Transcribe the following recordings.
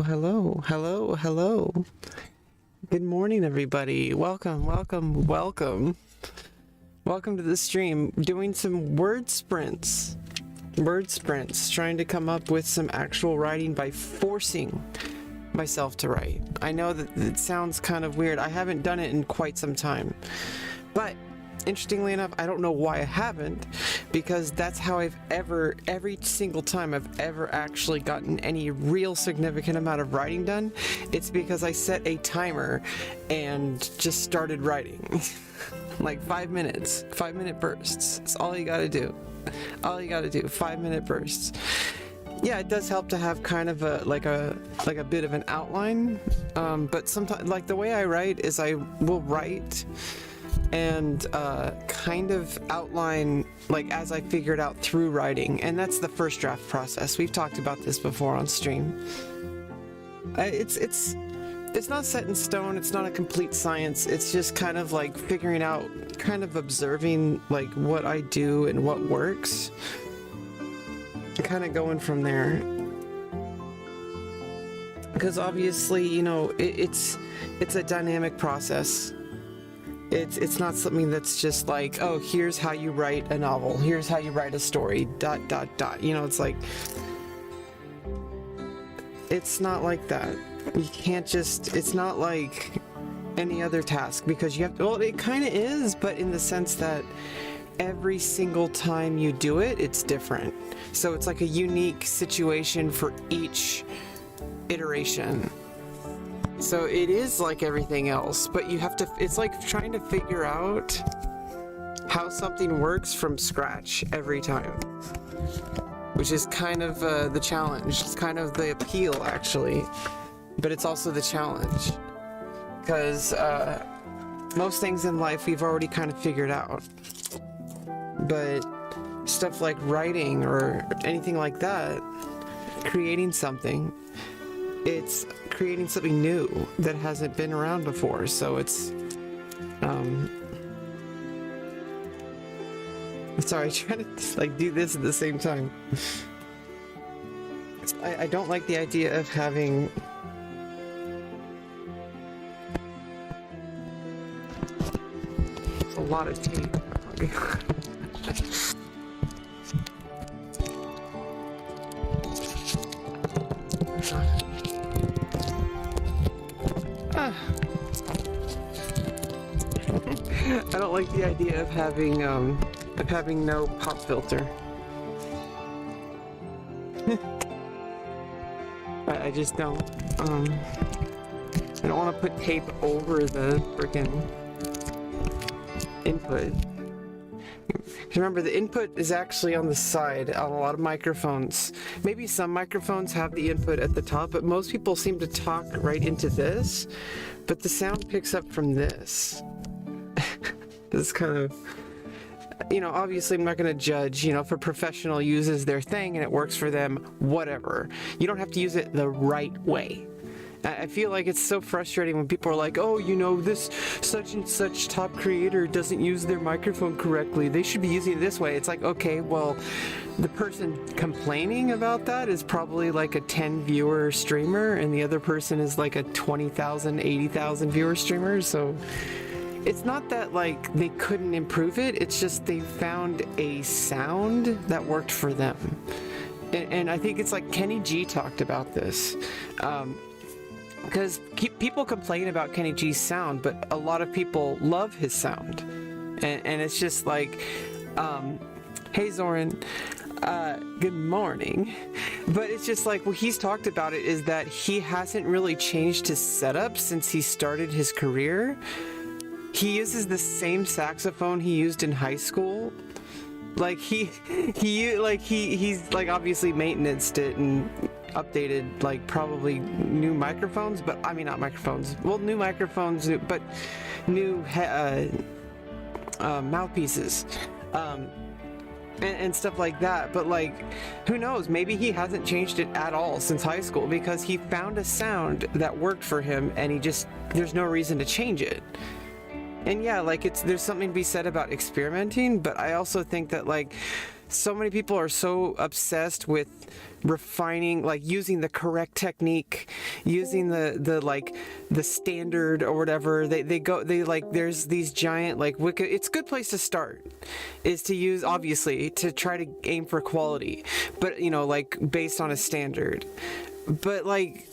hello, hello, hello. Good morning, everybody. Welcome, welcome, welcome. Welcome to the stream. Doing some word sprints. Word sprints. Trying to come up with some actual writing by forcing myself to write. I know that it sounds kind of weird. I haven't done it in quite some time. But interestingly enough, I don't know why I haven't, because that's how every single time I've ever actually gotten any real significant amount of writing done, it's because I set a timer and just started writing. Like 5 minutes, 5-minute bursts. That's all you gotta do. All you gotta do, 5-minute bursts. Yeah, it does help to have kind of a bit of an outline, but sometimes, like, the way I write is I will write and kind of outline like as I figure it out through writing, and that's the first draft process. We've talked about this before on stream. It's not set in stone. It's not a complete science. It's just kind of like figuring out, kind of observing like what I do and what works, and kind of going from there. Because obviously, you know, it's a dynamic process. It's not something that's just like, oh, here's how you write a novel, here's how you write a story, ... You know, it's like, it's not like that. You can't just, it's not like any other task, because you have to, well, it kind of is, but in the sense that every single time you do it, it's different. So it's like a unique situation for each iteration. So it is like everything else, but you have to, it's like trying to figure out how something works from scratch every time, which is kind of the challenge. It's kind of the appeal, actually, but it's also the challenge, because most things in life we've already kind of figured out, but stuff like writing or anything like that, creating something, it's creating something new that hasn't been around before. So it's sorry, trying to like do this at the same time. I don't like the idea of having a lot of tape. I don't like the idea of having no pop filter. I just don't. I don't want to put tape over the frickin' input. Remember, the input is actually on the side on a lot of microphones. Maybe some microphones have the input at the top, but most people seem to talk right into this. But the sound picks up from this. This kind of, you know, obviously I'm not going to judge, you know, if a professional uses their thing and it works for them, whatever. You don't have to use it the right way. I feel like it's so frustrating when people are like, oh, you know, this such and such top creator doesn't use their microphone correctly, they should be using it this way. It's like, okay, well, the person complaining about that is probably like a 10 viewer streamer, and the other person is like a 20,000, 80,000 viewer streamer. So it's not that like they couldn't improve it, it's just they found a sound that worked for them. And I think it's like Kenny G talked about this. Because people complain about Kenny G's sound, but a lot of people love his sound. And it's just like, hey Zoran, good morning. But it's just like, what he's talked about it is that he hasn't really changed his setup since he started his career. He uses the same saxophone he used in high school. Like he's like obviously maintained it and updated like probably new microphones, but I mean not microphones. Well, new microphones, but new mouthpieces, and stuff like that. But like, who knows? Maybe he hasn't changed it at all since high school because he found a sound that worked for him, and there's no reason to change it. And yeah, like there's something to be said about experimenting, but I also think that like so many people are so obsessed with refining, like using the correct technique, using the like the standard or whatever. They like, there's these giant like it's a good place to start, is to use, obviously, to try to aim for quality, but you know, like based on a standard. But like,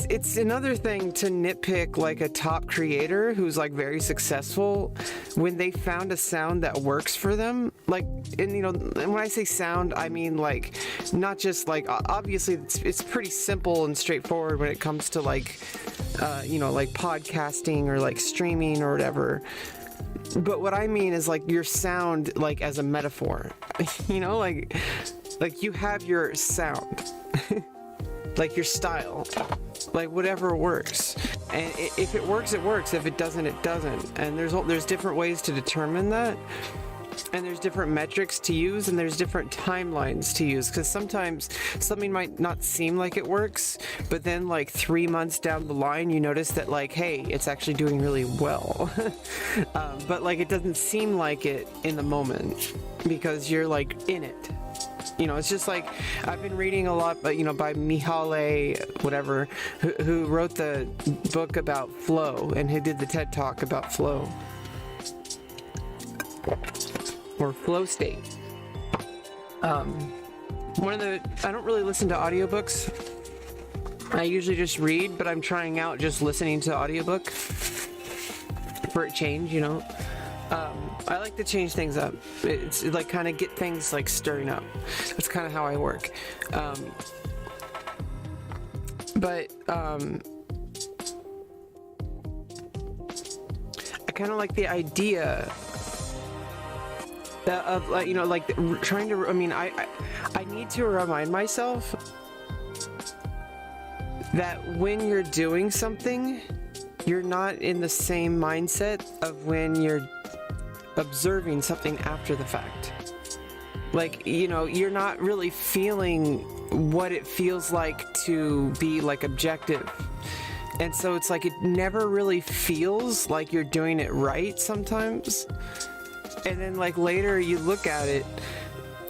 it's another thing to nitpick like a top creator who's like very successful when they found a sound that works for them. Like, and you know, and when I say sound, I mean like not just like, obviously it's pretty simple and straightforward when it comes to like you know, like podcasting or like streaming or whatever. But what I mean is like your sound, like as a metaphor, you know, like you have your sound. Like your style, like whatever works, and if it works, it works. If it doesn't, it doesn't. And there's different ways to determine that, and there's different metrics to use, and there's different timelines to use, because sometimes something might not seem like it works, but then like 3 months down the line you notice that like, hey, it's actually doing really well. But like it doesn't seem like it in the moment because you're like in it. You know, it's just like, I've been reading a lot, but you know, by Mihaly, whatever, who wrote the book about flow, and who did the TED Talk about flow, or flow state. I don't really listen to audiobooks. I usually just read, but I'm trying out just listening to audiobook for a change, you know. I like to change things up. It's like kind of get things like stirring up. That's kind of how I work. But I kind of like the idea of like, you know, like trying to, I mean, I need to remind myself that when you're doing something, you're not in the same mindset of when you're observing something after the fact. Like, you know, you're not really feeling what it feels like to be like objective. And so it's like it never really feels like you're doing it right sometimes. And then like later you look at it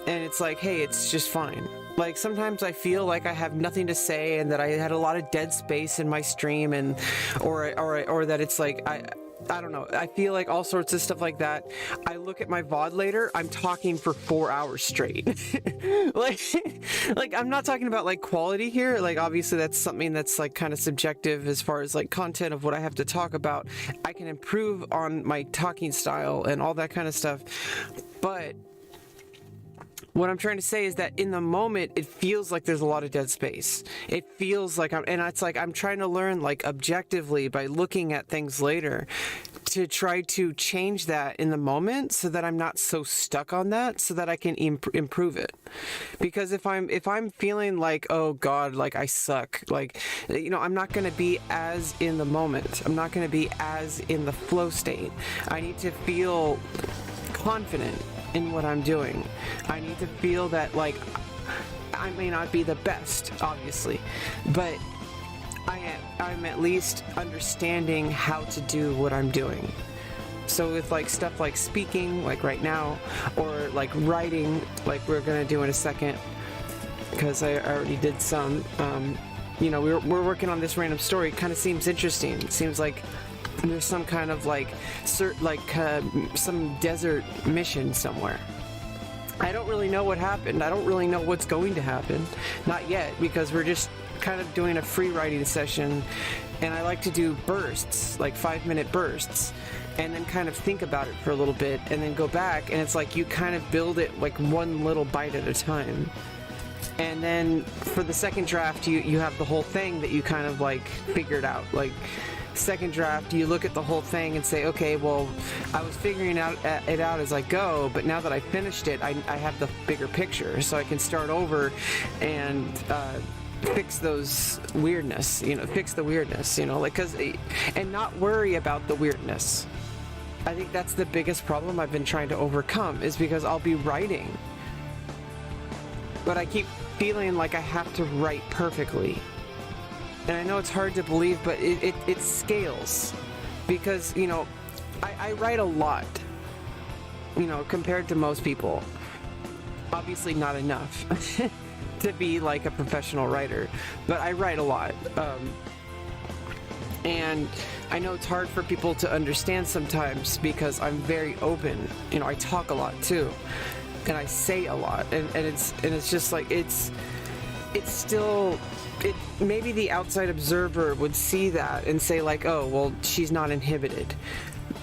and it's like, hey, it's just fine. Like sometimes I feel like I have nothing to say and that I had a lot of dead space in my stream, and or that it's like I don't know. I feel like all sorts of stuff like that. I look at my VOD later, I'm talking for 4 hours straight. like I'm not talking about like quality here. Like obviously that's something that's like kind of subjective as far as like content of what I have to talk about. I can improve on my talking style and all that kind of stuff. But what I'm trying to say is that in the moment, it feels like there's a lot of dead space. It feels like I'm trying to learn like objectively by looking at things later to try to change that in the moment so that I'm not so stuck on that, so that I can improve it. Because if I'm feeling like, oh God, like I suck, like, you know, I'm not going to be as in the moment. I'm not going to be as in the flow state. I need to feel confident in what I'm doing. I need to feel that like I may not be the best, obviously, but I'm at least understanding how to do what I'm doing. So with like stuff like speaking, like right now, or like writing, like we're gonna do in a second, because I already did some. You know, we're working on this random story. It kind of seems interesting. It seems like there's some kind of like some desert mission somewhere. I don't really know what happened. I don't really know what's going to happen. Not yet, because we're just kind of doing a free writing session, and I like to do bursts, like 5-minute bursts, and then kind of think about it for a little bit and then go back, and it's like you kind of build it like one little bite at a time. And then for the second draft, you have the whole thing that you kind of like figured out. Like second draft, you look at the whole thing and say, okay, well, I was figuring it out as I go, but now that I finished it, I have the bigger picture, so I can start over and fix those weirdness, you know, fix the weirdness, you know, like, and not worry about the weirdness. I think that's the biggest problem I've been trying to overcome, is because I'll be writing, but I keep feeling like I have to write perfectly. And I know it's hard to believe, but it scales, because, you know, I write a lot, you know, compared to most people. obviously not enough to be like a professional writer, but I write a lot. And I know it's hard for people to understand sometimes because I'm very open. You know, I talk a lot too, and I say a lot, and it's just like it's still maybe the outside observer would see that and say like, oh well, she's not inhibited.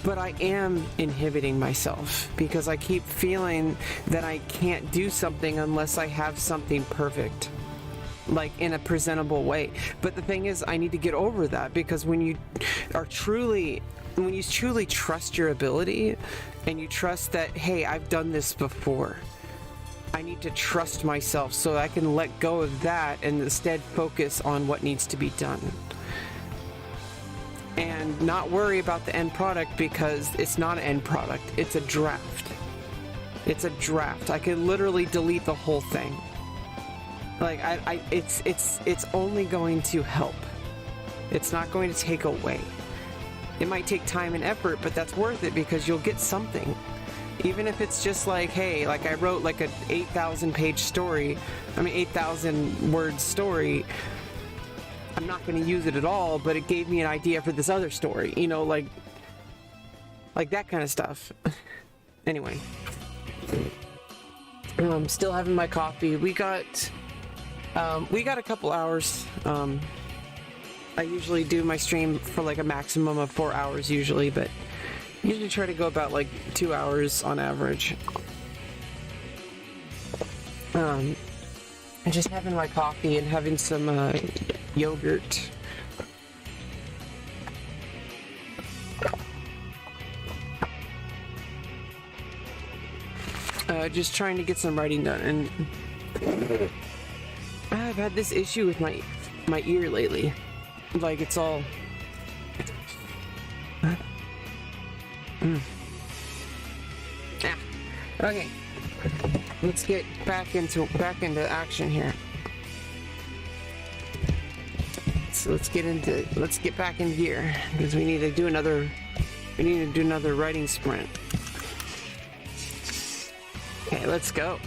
But I am inhibiting myself because I keep feeling that I can't do something unless I have something perfect, like in a presentable way. But the thing is, I need to get over that, because when you truly trust your ability and you trust that, hey, I've done this before, I need to trust myself so I can let go of that and instead focus on what needs to be done. And not worry about the end product, because it's not an end product, it's a draft. It's a draft. I could literally delete the whole thing. Like it's only going to help. It's not going to take away. It might take time and effort, but that's worth it because you'll get something. Even if it's just like, hey, like I wrote like an 8,000 page story, 8,000 word story. I'm not going to use it at all, but it gave me an idea for this other story, you know, like that kind of stuff. Anyway, I'm still having my coffee. We got a couple hours. I usually do my stream for like a maximum of 4 hours usually, but usually try to go about like 2 hours on average. I'm just having my coffee and having some yogurt. Just trying to get some writing done, and I've had this issue with my ear lately. Like it's all. Okay, let's get back into action here. So let's get back in gear, because we need to do another writing sprint. Okay, let's go.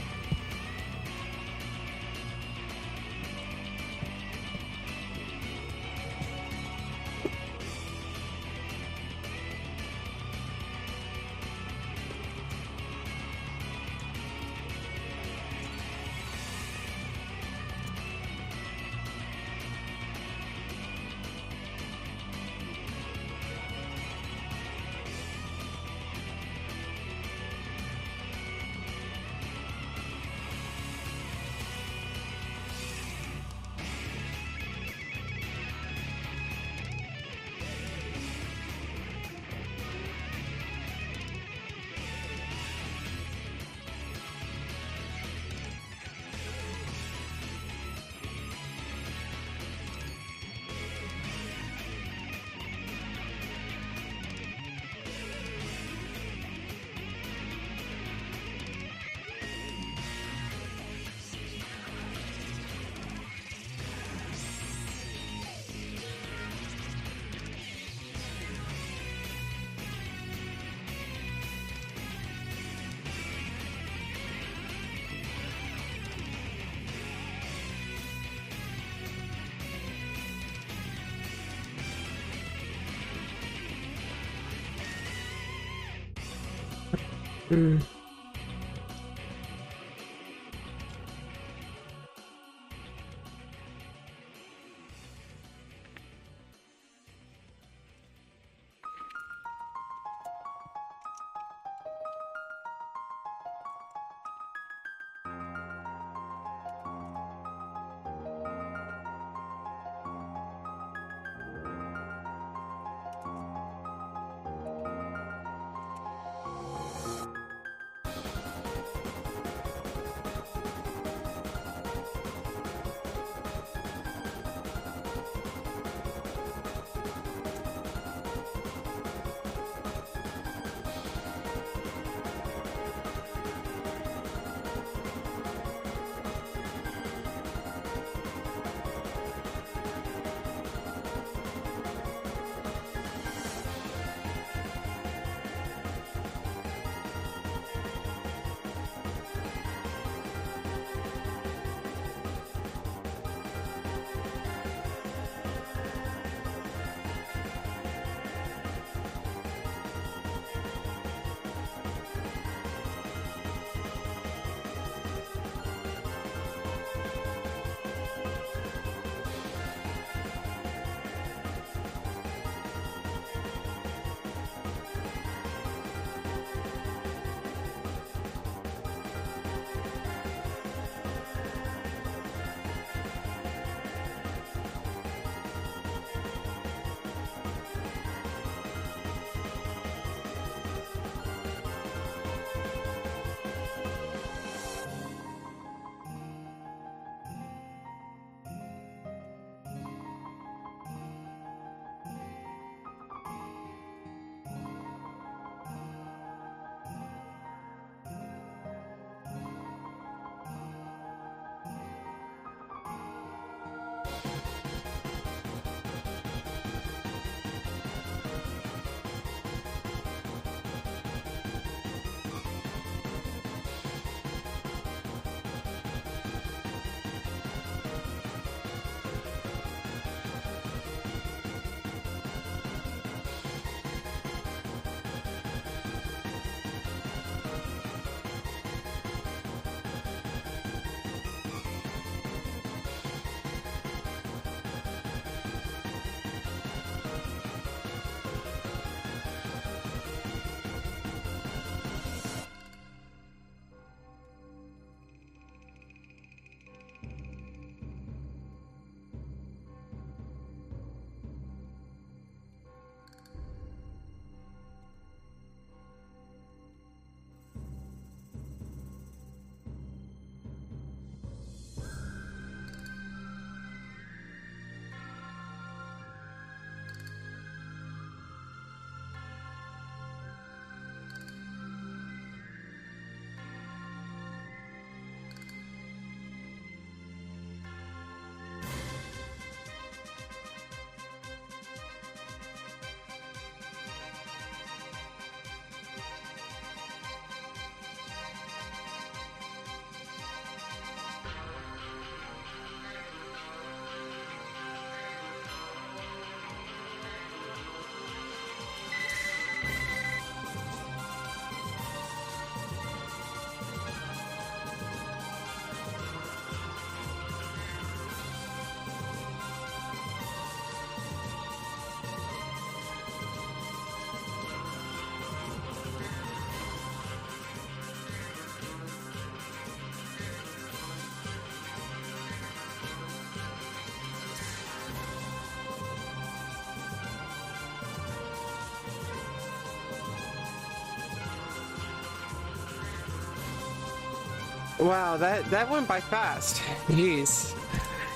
Wow, that went by fast. Jeez.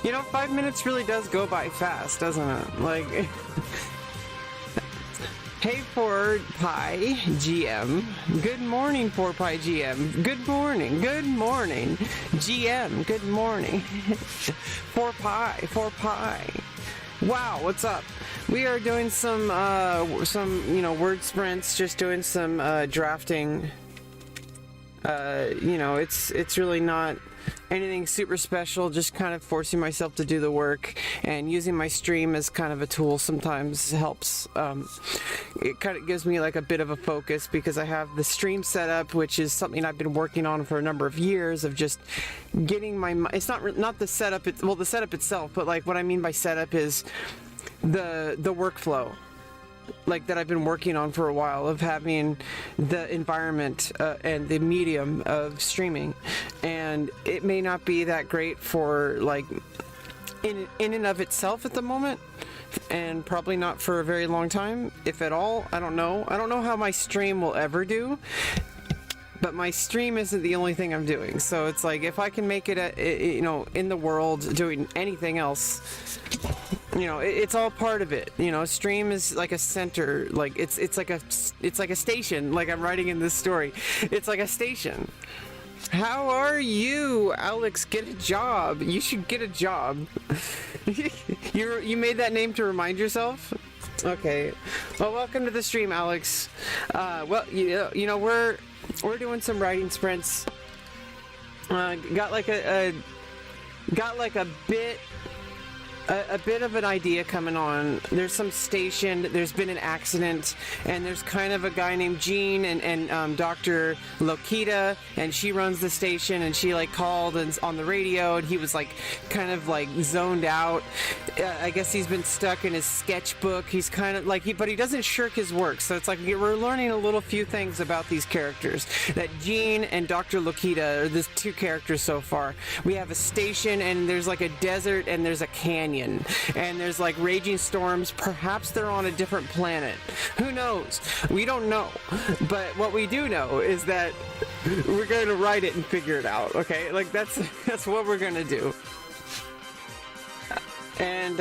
You know, 5 minutes really does go by fast, doesn't it? Like, hey, Ford Pie GM. Good morning, Ford Pie GM. Good morning. Good morning, GM. Good morning. Ford Pie. Wow, what's up? We are doing some word sprints. Just doing some drafting. It's really not anything super special, just kind of forcing myself to do the work, and using my stream as kind of a tool sometimes helps. It kind of gives me like a bit of a focus, because I have the stream set up, which is something I've been working on for a number of years, of just getting my, it's not the setup, the setup itself, but like what I mean by setup is the workflow, like that I've been working on for a while, of having the environment and the medium of streaming. And it may not be that great for like in and of itself at the moment, and probably not for a very long time, if at all. I don't know how my stream will ever do, but my stream isn't the only thing I'm doing. So it's like, if I can make it in the world doing anything else, it's all part of it. Stream is like a center, like it's like a station, like I'm writing in this story. It's like a station. How are you, Alex? Get a job. You should get a job. You made that name to remind yourself? Okay. Well, welcome to the stream, Alex. We're doing some writing sprints. Got like a bit of an idea coming on. There's some station, there's been an accident, and there's kind of a guy named Gene and Dr. Lokita, and she runs the station, and she like called and on the radio, and he was like kind of like zoned out. I guess he's been stuck in his sketchbook. He's kind of like, but he doesn't shirk his work. So it's like we're learning a few things about these characters. That Gene and Dr. Lokita are the two characters so far. We have a station, and there's like a desert, and there's a canyon. And there's like raging storms. Perhaps they're on a different planet. Who knows? We don't know. But what we do know is that we're going to write it and figure it out. Okay, like that's what we're going to do. And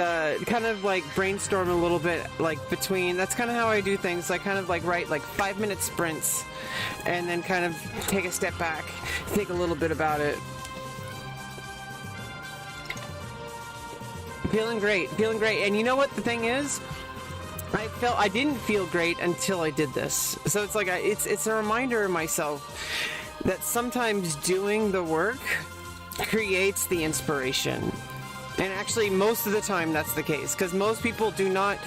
kind of like brainstorm a little bit, like between. That's kind of how I do things. I kind of like write like 5-minute sprints, and then kind of take a step back, think a little bit about it. Feeling great. And you know what the thing is? I didn't feel great until I did this. So it's like it's a reminder of myself that sometimes doing the work creates the inspiration. And actually, most of the time that's the case, because most people do not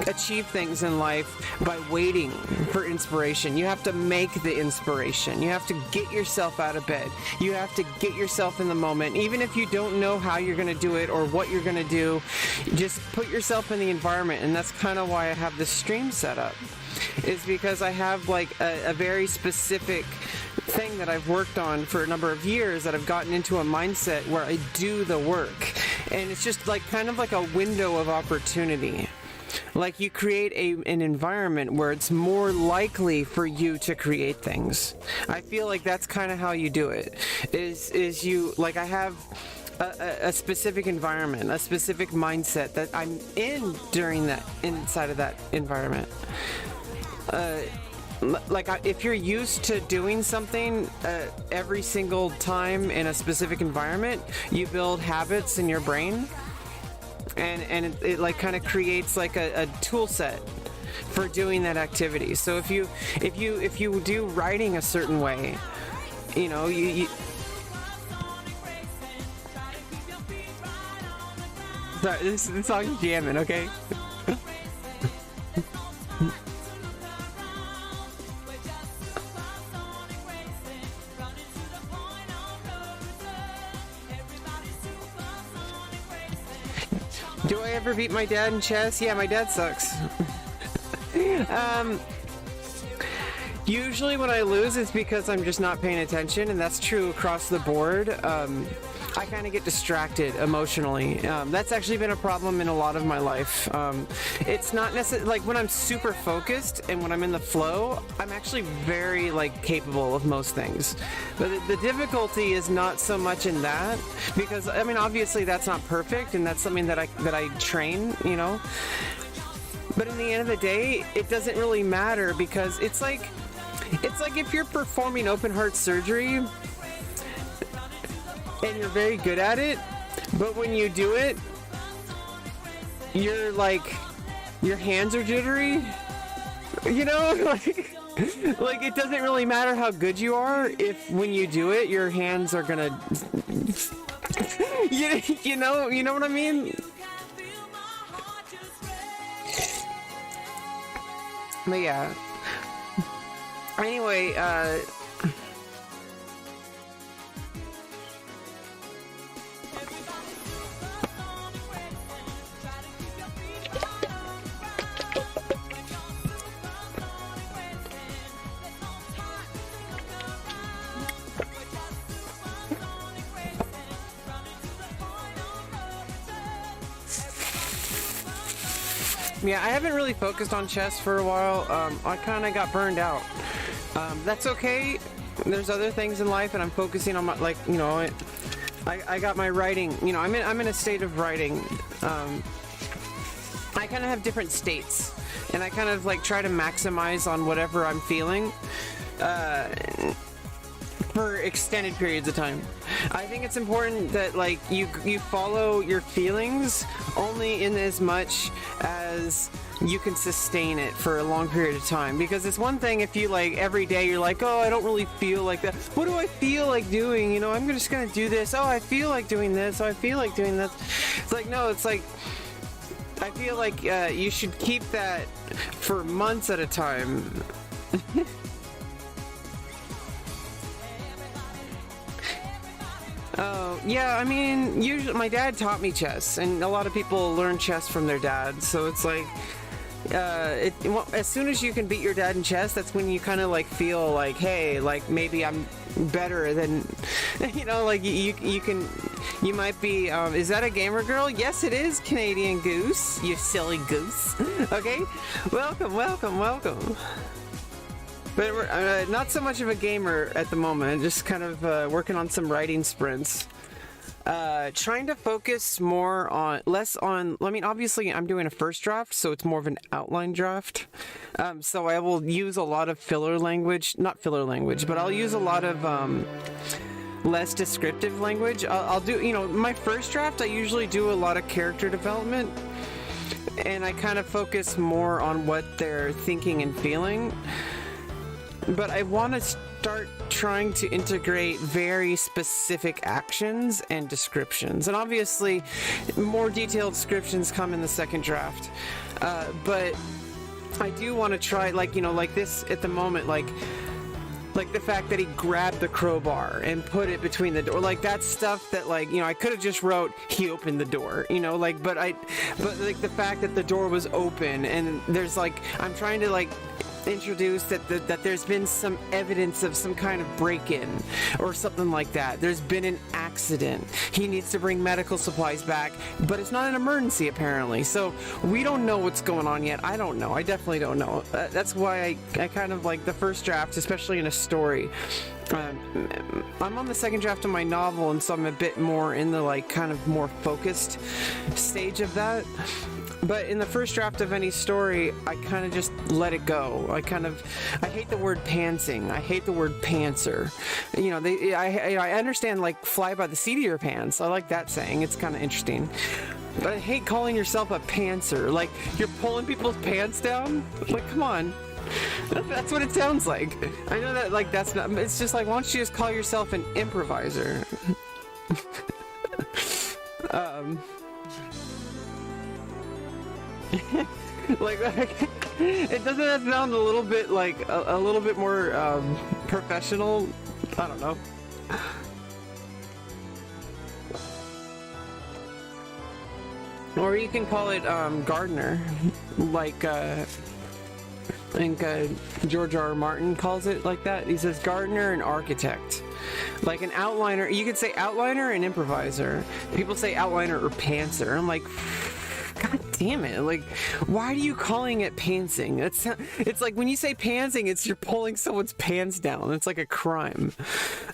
achieve things in life by waiting for inspiration. You have to make the inspiration. You have to get yourself out of bed. You have to get yourself in the moment. Even if you don't know how you're going to do it or what you're going to do, just put yourself in the environment. And that's kind of why I have this stream set up, is because I have like a very specific thing that I've worked on for a number of years, that I've gotten into a mindset where I do the work. And it's just like kind of like a window of opportunity. Like you create an environment where it's more likely for you to create things. I feel like that's kind of how you do it. Is you, like, I have a specific environment, a specific mindset that I'm in during that, inside of that environment. Like if you're used to doing something every single time in a specific environment, you build habits in your brain, and it like kind of creates like a tool set for doing that activity. So if you do writing a certain way, you sorry, this song's jamming, okay? Do I ever beat my dad in chess? Yeah, my dad sucks. Usually when I lose, it's because I'm just not paying attention, and that's true across the board. I kind of get distracted emotionally. That's actually been a problem in a lot of my life. It's not necessarily like when I'm super focused and when I'm in the flow, I'm actually very like capable of most things. But the difficulty is not so much in that, because I mean obviously that's not perfect, and that's something that I train, you know. But in the end of the day, it doesn't really matter, because it's like if you're performing open heart surgery and you're very good at it, but when you do it, you're like, your hands are jittery, you know, like it doesn't really matter how good you are if when you do it, your hands are gonna, you know what I mean? But yeah. Anyway, yeah, I haven't really focused on chess for a while. I kind of got burned out. That's okay. There's other things in life, and I'm focusing on my, like, you know, I got my writing. You know, I'm in a state of writing. I kind of have different states, and I kind of like try to maximize on whatever I'm feeling. For extended periods of time. I think it's important that like you follow your feelings only in as much as you can sustain it for a long period of time, because it's one thing if you like every day you're like, oh, I don't really feel like that, what do I feel like doing, you know, I'm just gonna do this, oh, I feel like doing this, oh, I feel like doing this. It's like, no, it's like I feel like you should keep that for months at a time. Oh, yeah, I mean, usually my dad taught me chess, and a lot of people learn chess from their dad, so it's like, as soon as you can beat your dad in chess, that's when you kind of like feel like, hey, like maybe I'm better than, you know, like you might be, is that a gamer girl? Yes, it is, Canadian Goose, you silly goose. Okay, welcome. But we're not so much of a gamer at the moment, just kind of working on some writing sprints. Trying to focus less on, I mean, obviously I'm doing a first draft, so it's more of an outline draft. So I will use a lot of filler language, not filler language, but I'll use a lot of less descriptive language. I'll do, you know, my first draft, I usually do a lot of character development, and I kind of focus more on what they're thinking and feeling. But I want to start trying to integrate very specific actions and descriptions. And obviously, more detailed descriptions come in the second draft. But I do want to try, like, you know, like this at the moment, like the fact that he grabbed the crowbar and put it between the door, like that's stuff that, like, you know, I could have just wrote he opened the door, you know, like, but like the fact that the door was open, and there's like, I'm trying to like introduce that there's been some evidence of some kind of break-in or something like that. There's been an accident. He needs to bring medical supplies back, but it's not an emergency apparently. So we don't know what's going on yet. I don't know. I definitely don't know. That's why I kind of like the first draft, especially in a story. I'm on the second draft of my novel, and so I'm a bit more in the like kind of more focused stage of that. But in the first draft of any story, I kind of just let it go. I hate the word pantsing. I hate the word pantser. You know, I understand like fly by the seat of your pants. I like that saying. It's kind of interesting. But I hate calling yourself a pantser. Like you're pulling people's pants down. Like, come on. That's what it sounds like. I know that like that's not. It's just like, why don't you just call yourself an improviser? like it doesn't that sound a little bit like a little bit more professional? I don't know. Or you can call it gardener, like I think George R. R. Martin calls it like that. He says gardener and architect. Like an outliner, you could say outliner and improviser. People say outliner or pantser. I'm like, God damn it. Like, why are you calling it pantsing? It's like when you say pantsing, it's you're pulling someone's pants down. It's like a crime.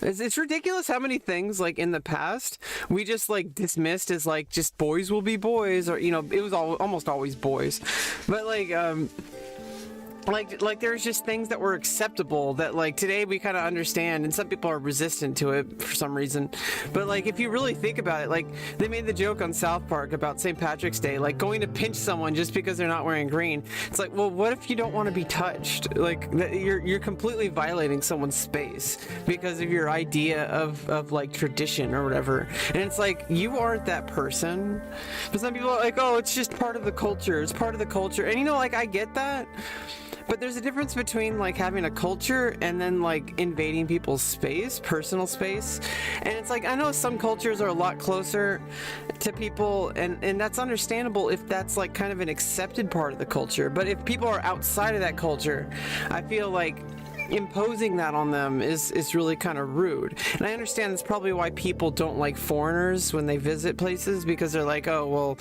It's ridiculous how many things, like in the past, we just like dismissed as like just boys will be boys, or, you know, it was almost always boys. But like there's just things that were acceptable that like today we kind of understand, and some people are resistant to it for some reason. But like if you really think about it, like they made the joke on South Park about St. Patrick's Day, like going to pinch someone just because they're not wearing green. It's like, well, what if you don't want to be touched? Like you're completely violating someone's space because of your idea of like tradition or whatever. And it's like, you aren't that person. But some people are like, oh, it's just part of the culture, it's part of the culture. And you know, like I get that. But there's a difference between like having a culture and then like invading people's space, personal space. And it's like, I know some cultures are a lot closer to people, and that's understandable if that's like kind of an accepted part of the culture. But if people are outside of that culture, I feel like imposing that on them is really kind of rude. And I understand that's probably why people don't like foreigners when they visit places, because they're like, oh, well,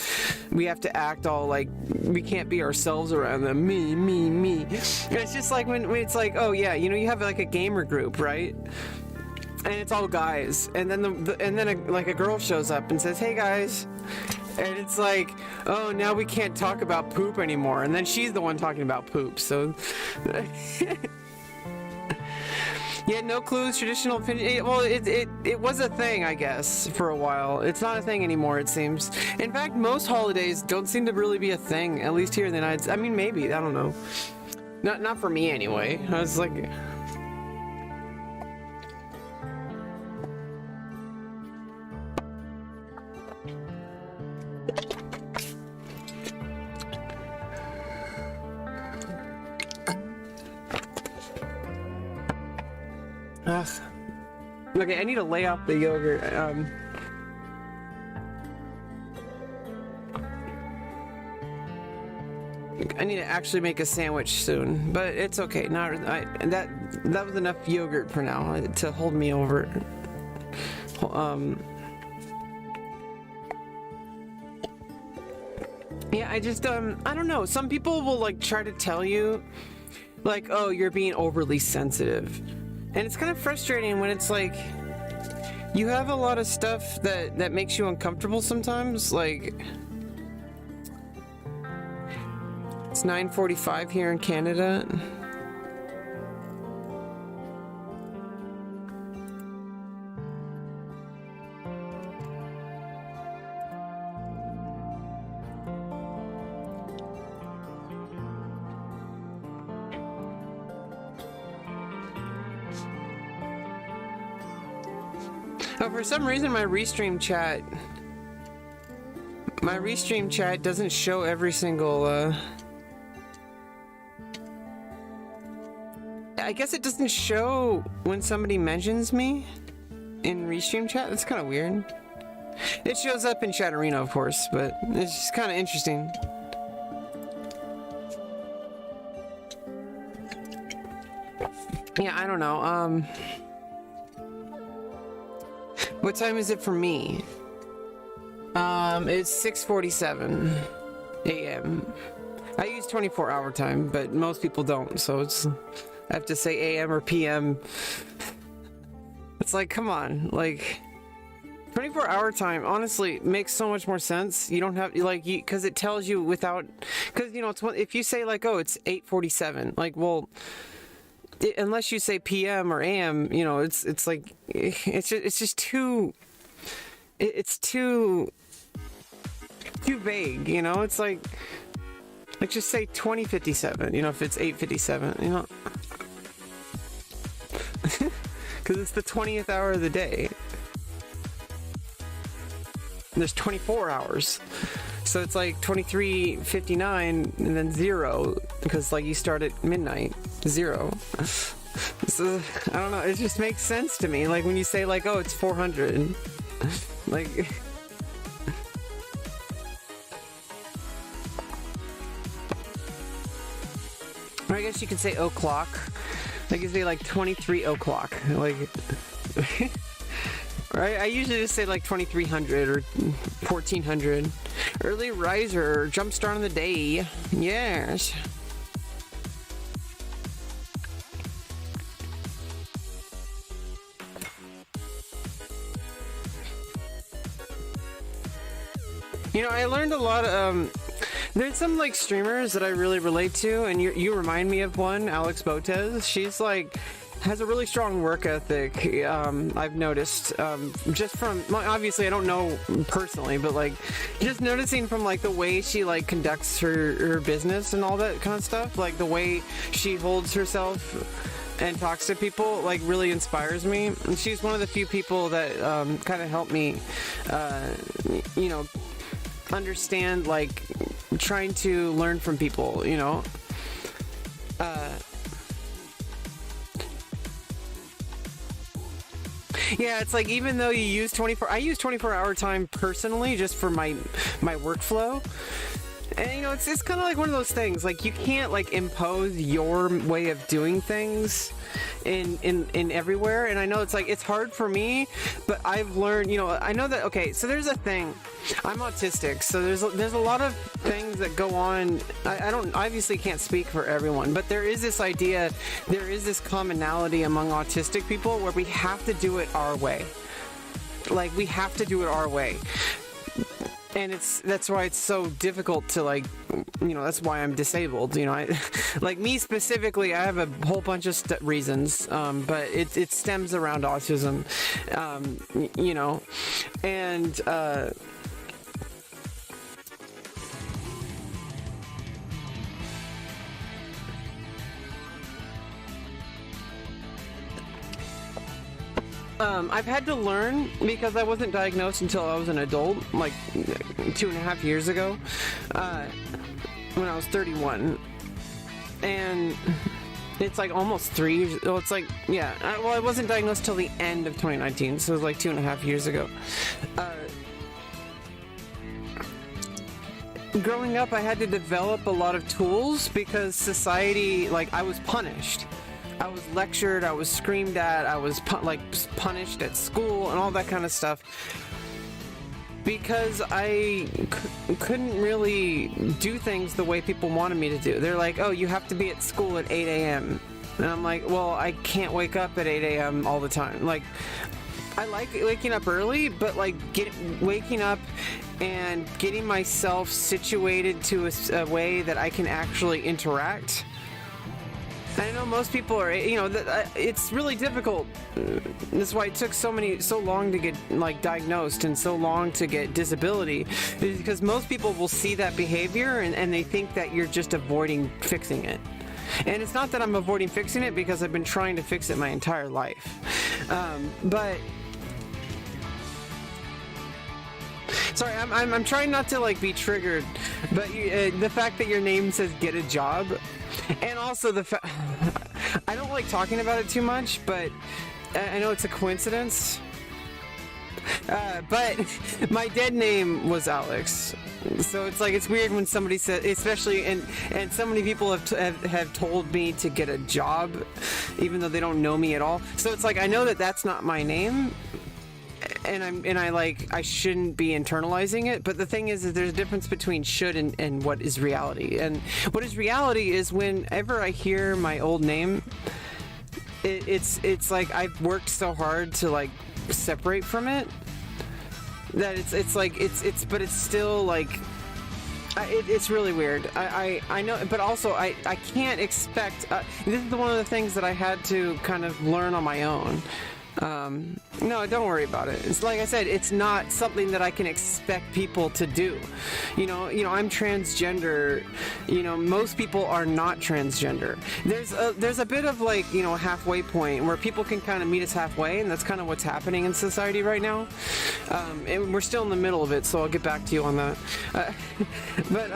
we have to act all like we can't be ourselves around them. Me. And it's just like when it's like, oh yeah, you know, you have like a gamer group, right? And it's all guys, and then like a girl shows up and says, hey guys. And it's like, oh, now we can't talk about poop anymore. And then she's the one talking about poop. So yeah, no clues, traditional opinion. Well, it was a thing, I guess, for a while. It's not a thing anymore, it seems. In fact, most holidays don't seem to really be a thing, at least here in the United States. I mean, maybe, I don't know. Not for me, anyway. I was like... Ugh. Okay, I need to lay off the yogurt. I need to actually make a sandwich soon, but it's okay. That was enough yogurt for now to hold me over. Yeah, I just I don't know. Some people will like try to tell you, like, oh, you're being overly sensitive. And it's kind of frustrating when it's like, you have a lot of stuff that makes you uncomfortable sometimes. Like, it's 9:45 here in Canada. Oh, for some reason my Restream chat doesn't show every single I guess it doesn't show when somebody mentions me in Restream chat. That's kind of weird. It shows up in Chatterino, of course, but it's just kind of interesting. Yeah, I don't know. What time is it for me? It's 6:47 a.m. I use 24-hour time, but most people don't, so it's... I have to say AM or PM. It's like, come on, like... 24-hour time, honestly, makes so much more sense. You don't have, like, because it tells you without... Because, you know, it's if you say, like, oh, it's 8:47, like, well... unless you say PM or AM, you know, it's like, it's just too, it's too vague, you know. It's like just say 20:57, you know, if it's 8:57, you know, because it's the 20th hour of the day. And there's 24 hours. So it's like 23:59 and then 0, because like you start at midnight, 0. So I don't know, it just makes sense to me. Like when you say like, oh, it's 400, like or I guess you could say o'clock. Like you say like 23 o'clock, like Right? I usually just say like 2300 or 1400. Early riser, jump start on the day. Yes. You know, I learned a lot. There's some like streamers that I really relate to, and you remind me of one, Alex Botez. She's like has a really strong work ethic. I've noticed just from obviously I don't know personally, but like just noticing from like the way she like conducts her business and all that kind of stuff, like the way she holds herself and talks to people, like really inspires me. And she's one of the few people that kind of helped me, you know, understand like trying to learn from people, you know. Yeah, it's like even though you use I use 24-hour time personally just for my workflow. And you know, it's kind of like one of those things, like you can't like impose your way of doing things in everywhere. And I know it's like it's hard for me, but I've learned, you know, I know that, okay, so there's a thing, I'm autistic, so there's a lot of things that go on. I don't obviously can't speak for everyone, but there is this idea, there is this commonality among autistic people where we have to do it our way. Like we have to do it our way. And that's why it's so difficult to like, you know, that's why I'm disabled. You know, I like me specifically, I have a whole bunch of reasons, but it stems around autism, you know, and I've had to learn because I wasn't diagnosed until I was an adult, like 2.5 years ago, when I was 31. And it's like almost 3 years. Well, it's like, yeah. Well, I wasn't diagnosed till the end of 2019, so it was like 2.5 years ago. Growing up, I had to develop a lot of tools because society, like, I was punished. I was lectured, I was screamed at, I was punished at school and all that kind of stuff because I couldn't really do things the way people wanted me to do. They're like, oh, you have to be at school at 8 a.m. And I'm like, well, I can't wake up at 8 a.m. all the time. Like, I like waking up early, but like waking up and getting myself situated to a way that I can actually interact. I know most people are, you know, it's really difficult. That's why it took so long to get like diagnosed and so long to get disability, is because most people will see that behavior and they think that you're just avoiding fixing it. And it's not that I'm avoiding fixing it because I've been trying to fix it my entire life. But sorry, I'm trying not to like be triggered, but the fact that your name says "get a job," and also the fact I don't like talking about it too much, but I know it's a coincidence. But my dead name was Alex, so it's like it's weird when somebody says, especially and so many people have told me to get a job, even though they don't know me at all. So it's like I know that that's not my name. And I shouldn't be internalizing it, but the thing is that there's a difference between should and what is reality. And what is reality is whenever I hear my old name, it's like I've worked so hard to like separate from it that but it's still like it's really weird. I know, but also I can't expect. This is one of the things that I had to kind of learn on my own. No, don't worry about it. It's like I said, it's not something that I can expect people to do. You know, I'm transgender. You know, most people are not transgender. There's a bit of like, you know, a halfway point where people can kind of meet us halfway, and that's kind of what's happening in society right now. And we're still in the middle of it, so I'll get back to you on that. But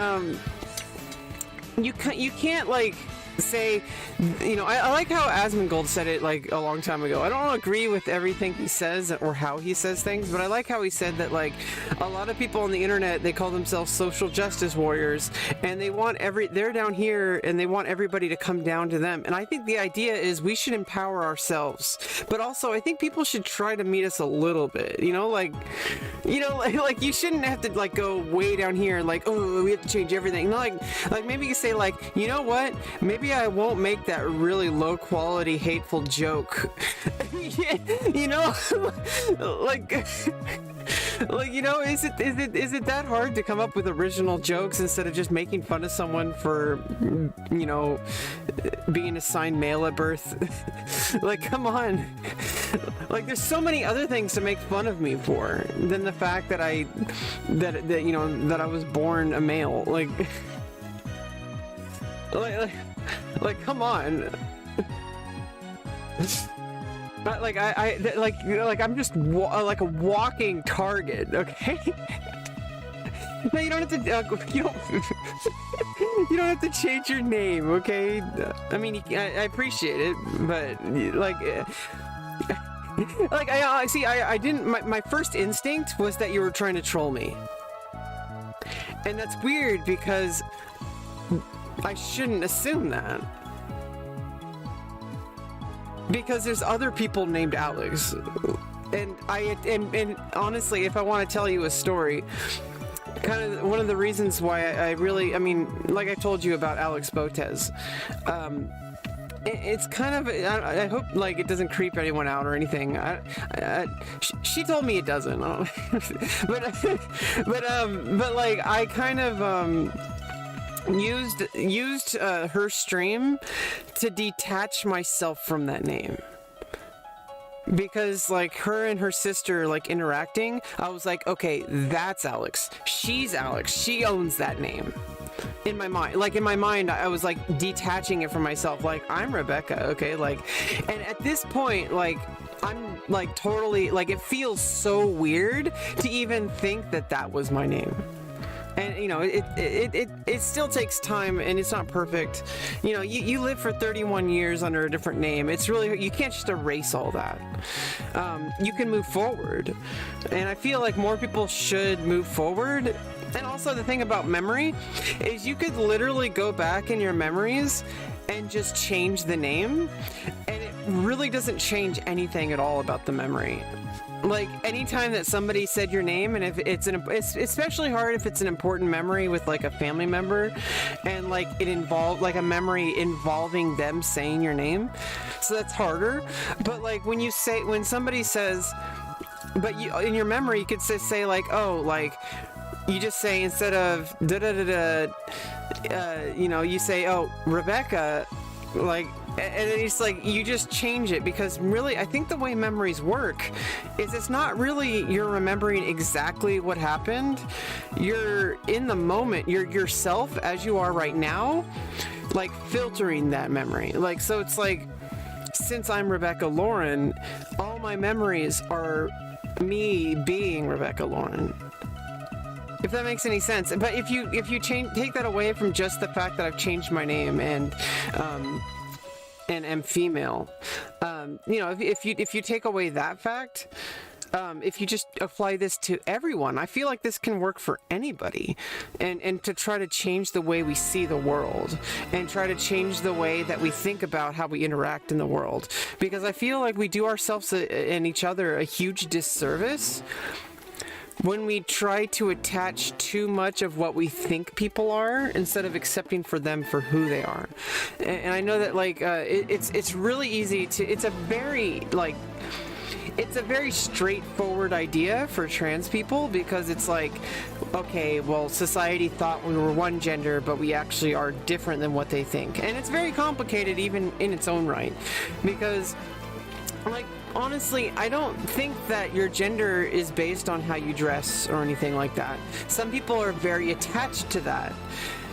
you can't like. say, I like how Asmongold said it like a long time ago. I don't agree with everything he says or how he says things, but I like how he said that like a lot of people on the internet, they call themselves social justice warriors, and they're down here and they want everybody to come down to them. And I think the idea is we should empower ourselves, but also I think people should try to meet us a little bit, like you shouldn't have to like go way down here like, oh, we have to change everything. like maybe you say like, you know what, maybe I won't make that really low quality hateful joke. Like is it that hard to come up with original jokes instead of just making fun of someone for being assigned male at birth? Like, come on. Like, there's so many other things to make fun of me for than the fact that I was born a male. Like come on. I'm just like a walking target, okay? No, you don't have to. You don't have to change your name, okay? I mean, I appreciate it, but I didn't. My first instinct was that you were trying to troll me, and that's weird because I shouldn't assume that. Because there's other people named Alex, and honestly, if I want to tell you a story, kind of one of the reasons why I like I told you about Alex Botez, it's kind of, I hope like it doesn't creep anyone out or anything. She told me it doesn't, but like I kind of used her stream to detach myself from that name, because like her and her sister like interacting, I was like, okay, that's Alex, she's Alex, she owns that name. In my mind, I was like detaching it from myself, like I'm Rebecca, okay, like, and at this point, like I'm like totally, like it feels so weird to even think that was my name. And it still takes time, and it's not perfect. You live for 31 years under a different name. It's really, you can't just erase all that. You can move forward, and I feel like more people should move forward. And also the thing about memory is you could literally go back in your memories and just change the name, and it really doesn't change anything at all about the memory. Like anytime that somebody said your name, and if it's especially hard if it's an important memory with like a family member, and like it involved like a memory involving them saying your name, so that's harder. But like when somebody says, but you in your memory you could say like, oh, like you just say, instead of da da da da, you say, oh, Rebecca, like. And it's like you just change it, because really I think the way memories work is it's not really you're remembering exactly what happened. You're in the moment, you're yourself as you are right now, like filtering that memory. Like, so it's like, since I'm Rebecca Lauren, all my memories are me being Rebecca Lauren. If that makes any sense. But if you take that away from just the fact that I've changed my name and am female, if you take away that fact, if you just apply this to everyone, I feel like this can work for anybody, and to try to change the way we see the world, and try to change the way that we think about how we interact in the world, because I feel like we do ourselves and each other a huge disservice when we try to attach too much of what we think people are instead of accepting for them for who they are. And I know that like it's really easy to, it's a very straightforward idea for trans people, because it's like, okay, well, society thought we were one gender, but we actually are different than what they think. And it's very complicated even in its own right, because like, honestly, I don't think that your gender is based on how you dress or anything like that. Some people are very attached to that.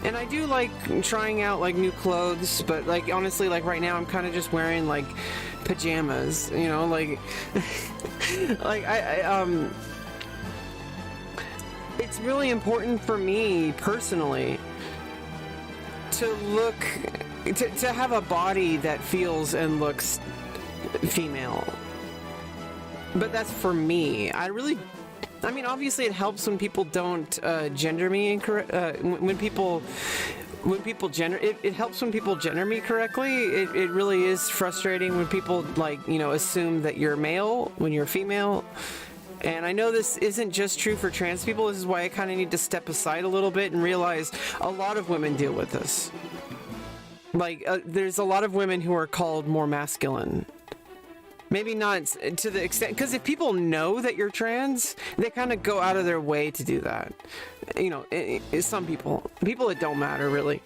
And I do like trying out like new clothes, but like honestly, like right now I'm kind of just wearing like pajamas, like like it's really important for me personally to look to have a body that feels and looks female. But that's for me. I mean, obviously it helps when people don't gender me incorrect. When people gender, it helps when people gender me correctly. It really is frustrating when people, like, you know, assume that you're male when you're female. And I know this isn't just true for trans people. This is why I kind of need to step aside a little bit and realize a lot of women deal with this. Like, there's a lot of women who are called more masculine. Maybe not to the extent, because if people know that you're trans, they kind of go out of their way to do that. You know, some people it don't matter really.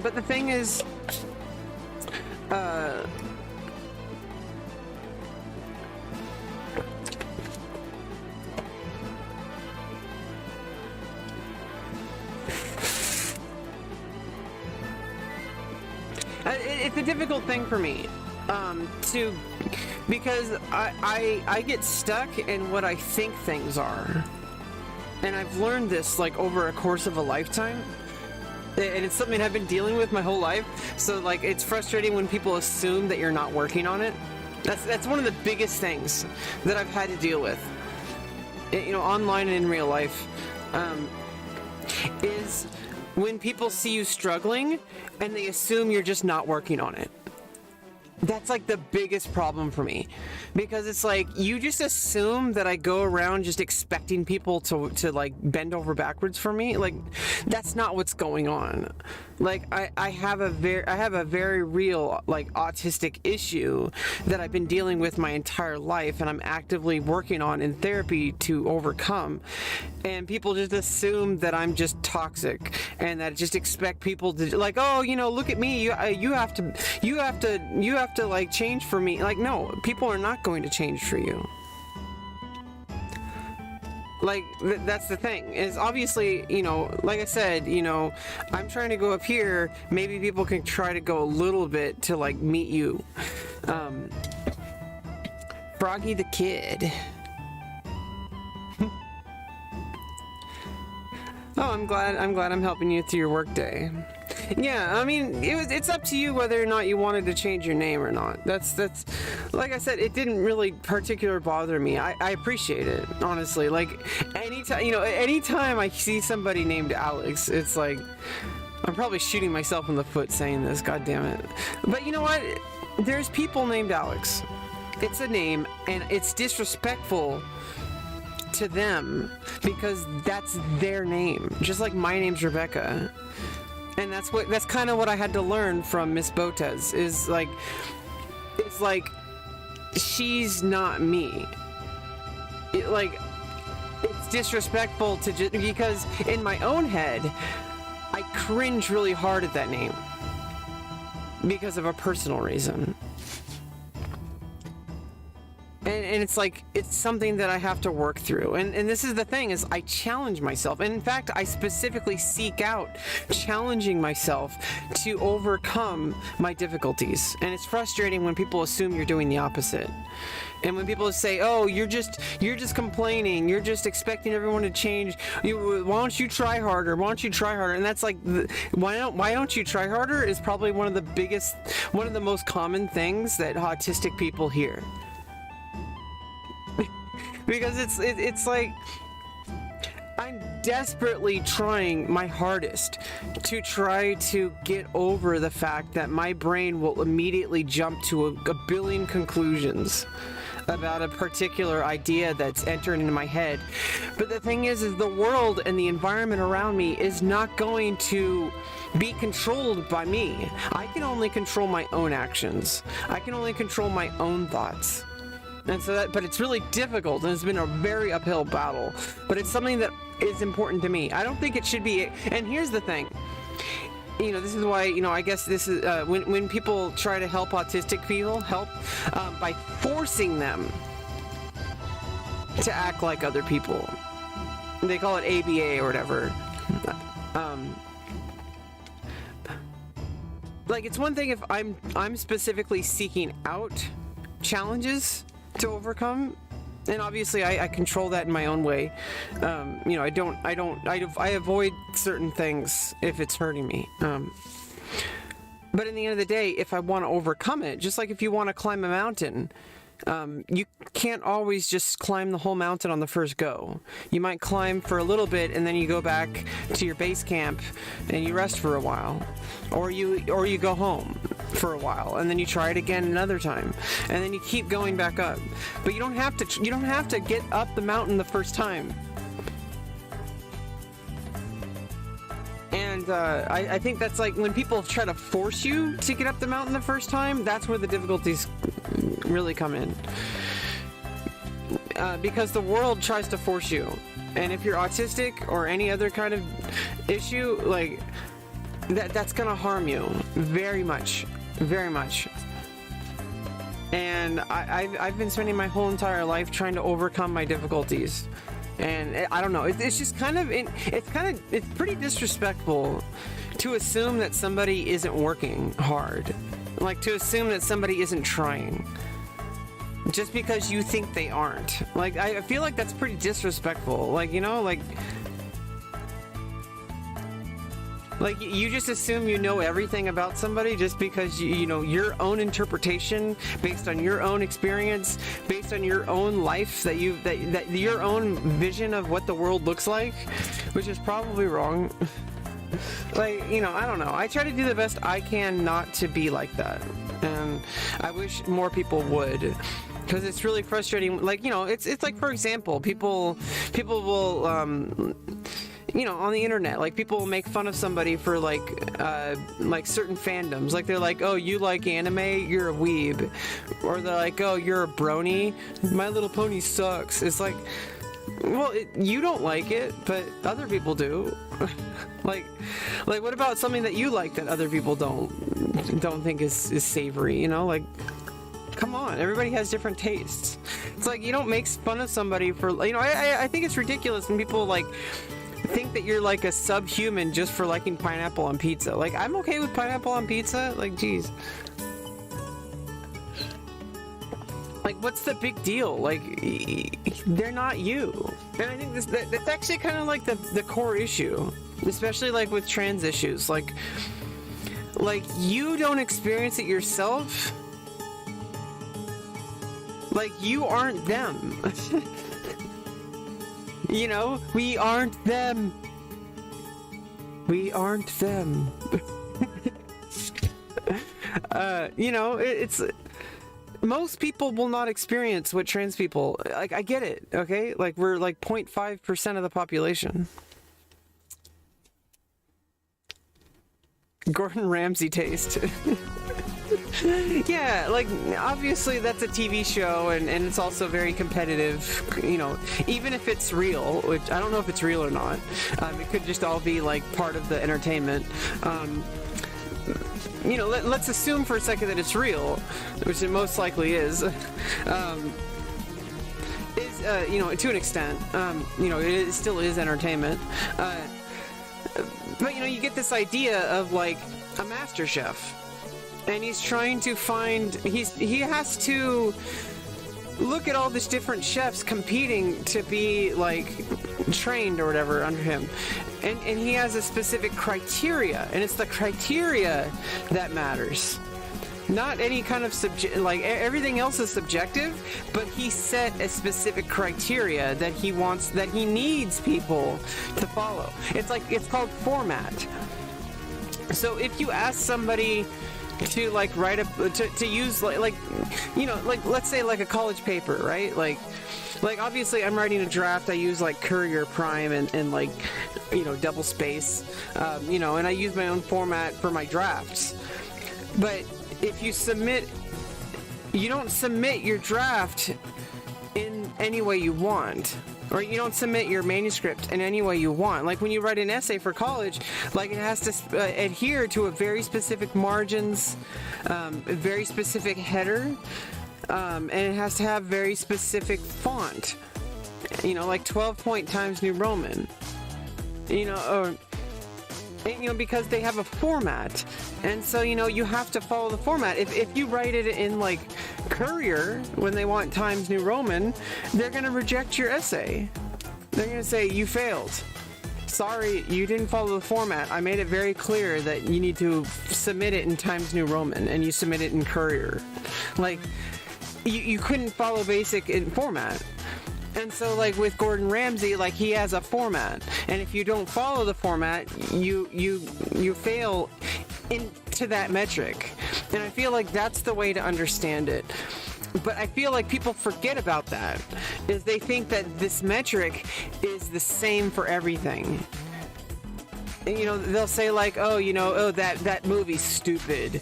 But the thing is, it's a difficult thing for me, because I get stuck in what I think things are, and I've learned this like over a course of a lifetime. And it's something I've been dealing with my whole life. So like, it's frustrating when people assume that you're not working on it. That's one of the biggest things that I've had to deal with, you know, online and in real life, is when people see you struggling and they assume you're just not working on it. That's like the biggest problem for me, because it's like, you just assume that I go around just expecting people to like bend over backwards for me. Like, that's not what's going on. Like, I have a very real, like, autistic issue that I've been dealing with my entire life, and I'm actively working on in therapy to overcome. And people just assume that I'm just toxic, and that just expect people to, like, oh, you know, look at me, you have to like change for me. Like, no, people are not going to change for you. Like, that's the thing, is obviously, you know, like I said, you know, I'm trying to go up here. Maybe people can try to go a little bit to like meet you. Froggy the Kid. Oh, I'm glad I'm helping you through your work day. Yeah, I mean, it's up to you whether or not you wanted to change your name or not. That's like I said, it didn't really particularly bother me. I appreciate it, honestly. Like, anytime I see somebody named Alex, it's like, I'm probably shooting myself in the foot saying this, god damn it. But you know what? There's people named Alex. It's a name, and it's disrespectful to them because that's their name. Just like my name's Rebecca. And that's kind of what I had to learn from Miss Botez, is like, it's like, she's not me. It's disrespectful to just, because in my own head, I cringe really hard at that name because of a personal reason. And it's like, it's something that I have to work through. And this is the thing, is I challenge myself. And in fact, I specifically seek out challenging myself to overcome my difficulties. And it's frustrating when people assume you're doing the opposite. And when people say, oh, you're just complaining, you're just expecting everyone to change, why don't you try harder? Why don't you try harder? And that's like, why don't you try harder is probably one of the most common things that autistic people hear. Because it's like, I'm desperately trying my hardest to try to get over the fact that my brain will immediately jump to a billion conclusions about a particular idea that's entered into my head. But the thing is the world and the environment around me is not going to be controlled by me. I can only control my own actions. I can only control my own thoughts. And so but it's really difficult, and it's been a very uphill battle, but it's something that is important to me. I don't think it should be, and here's the thing, you know, this is why, you know, I guess this is, when people try to help autistic people, by forcing them to act like other people. They call it ABA or whatever. Like, it's one thing if I'm specifically seeking out challenges to overcome, And obviously I control that in my own way. You know, I avoid certain things if it's hurting me. But in the end of the day, if I want to overcome it, just like if you want to climb a mountain, you can't always just climb the whole mountain on the first go. You might climb for a little bit and then you go back to your base camp and you rest for a while, or you go home for a while and then you try it again another time, and then you keep going back up. But you don't have to get up the mountain the first time. And I think that's like when people try to force you to get up the mountain the first time, that's where the difficulties really come in. Because the world tries to force you. And if you're autistic or any other kind of issue, like, that's gonna harm you very much. Very much. And I've been spending my whole entire life trying to overcome my difficulties. And I don't know, it's just kind of, it's pretty disrespectful to assume that somebody isn't working hard. Like, to assume that somebody isn't trying just because you think they aren't. Like, I feel like that's pretty disrespectful. Like, you know, like you just assume you know everything about somebody just because you know your own interpretation based on your own experience, based on your own life, that your own vision of what the world looks like, which is probably wrong. Like, you know, I don't know. I try to do the best I can not to be like that, and I wish more people would. Because it's really frustrating. Like, you know, it's like, for example, people will you know, on the internet, like, people will make fun of somebody for like certain fandoms. Like, they're like, oh, you like anime, you're a weeb. Or they're like, oh, you're a brony, My Little Pony sucks. It's like, well, you don't like it, but other people do. like what about something that you like that other people don't think is savory, you know? Like, come on, everybody has different tastes. It's like, you don't make fun of somebody for, you know, I think it's ridiculous when people like think that you're like a subhuman just for liking pineapple on pizza. Like, I'm okay with pineapple on pizza. Like, geez. Like, what's the big deal? Like, they're not you. And I think that's actually kind of like the core issue, especially like with trans issues. Like you don't experience it yourself. Like, you aren't them. You know, we aren't them. We aren't them. You know, it's most people will not experience what trans people, like, I get it, okay? Like, we're like 0.5% of the population. Gordon Ramsay taste. Yeah, like, obviously that's a TV show, and it's also very competitive, you know, even if it's real, which I don't know if it's real or not. It could just all be like part of the entertainment. You know, let's assume for a second that it's real, which it most likely is. You know, to an extent, you know, it still is entertainment. But, you know, you get this idea of like a master chef, and he's trying to find, he has to look at all these different chefs competing to be like trained or whatever under him, and he has a specific criteria, and it's the criteria that matters, not any kind of like, everything else is subjective, but he set a specific criteria that he wants, that he needs people to follow. It's like, it's called format. So if you ask somebody to like write to use like, you know, like, let's say like a college paper, right? Like obviously I'm writing a draft, I use like Courier Prime and like, you know, double space, you know, and I use my own format for my drafts. But if you don't submit your draft in any way you want, or you don't submit your manuscript in any way you want. Like, when you write an essay for college, like, it has to adhere to a very specific margins, a very specific header, and it has to have very specific font. You know, like 12 point Times New Roman. You know, because they have a format. And so, you have to follow the format. If you write it in like Courier when they want Times New Roman, they're going to reject your essay. They're going to say, you failed. Sorry, you didn't follow the format. I made it very clear that you need to submit it in Times New Roman, and you submit it in Courier. Like, you couldn't follow basic in format. And so, like, with Gordon Ramsay, like, he has a format. And if you don't follow the format, you fail into that metric. And I feel like that's the way to understand it. But I feel like people forget about that, is they think that this metric is the same for everything. And, they'll say like, that movie's stupid.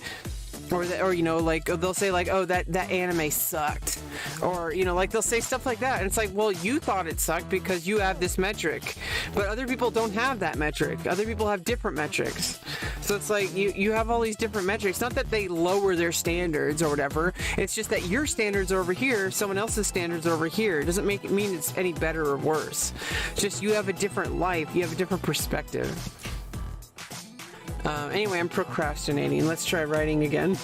Or they'll say like, oh, that anime sucked. Or, they'll say stuff like that. And it's like, well, you thought it sucked because you have this metric. But other people don't have that metric. Other people have different metrics. So it's like, you have all these different metrics. Not that they lower their standards or whatever. It's just that your standards are over here, someone else's standards are over here. It doesn't make it mean it's any better or worse. It's just you have a different life. You have a different perspective. Anyway, I'm procrastinating. Let's try writing again.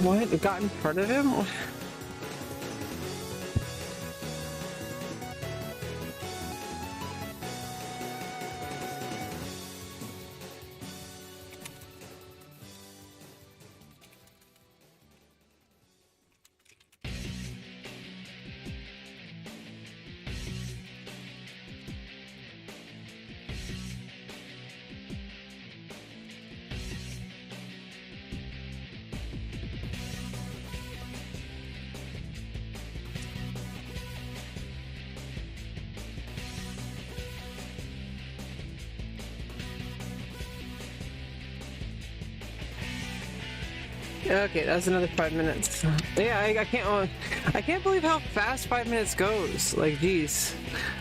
What? Got in front of him? Okay, that's another 5 minutes. Yeah, I can't believe how fast 5 minutes goes. Like, geez,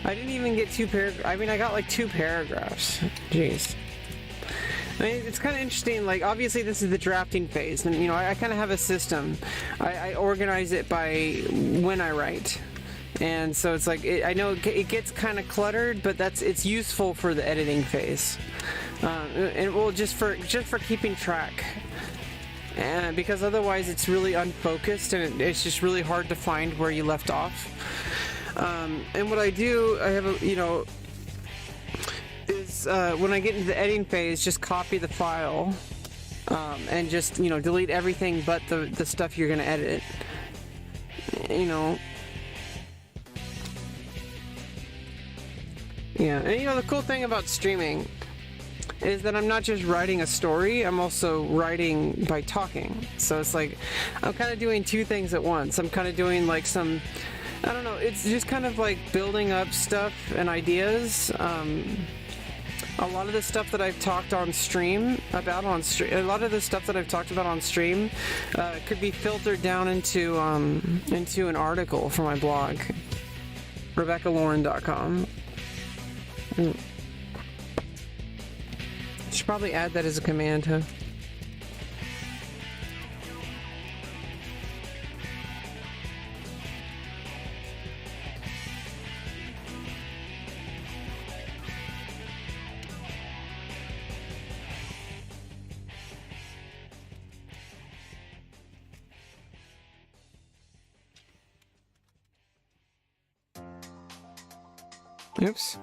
I didn't even get two paragraphs. I mean, I got like 2 paragraphs. Jeez. I mean, it's kind of interesting. Like, obviously, this is the drafting phase, and you know, I kind of have a system. I organize it by when I write, and so it's like I know it gets kind of cluttered, but it's useful for the editing phase, and well, just for keeping track. And because otherwise it's really unfocused and it's just really hard to find where you left off. And what I do, I have a, you know, is when I get into the editing phase, just copy the file and just, you know, delete everything but the stuff you're going to edit. You know. Yeah, and you know, the cool thing about streaming is that I'm not just writing a story, I'm also writing by talking. So it's like, I'm kind of doing 2 things at once. I'm kind of doing like some, I don't know, it's just kind of like building up stuff and ideas. A lot of the stuff that I've talked on stream about a lot of the stuff that I've talked about on stream could be filtered down into an article for my blog, RebeccaLauren.com. Should probably add that as a command, huh? Oops.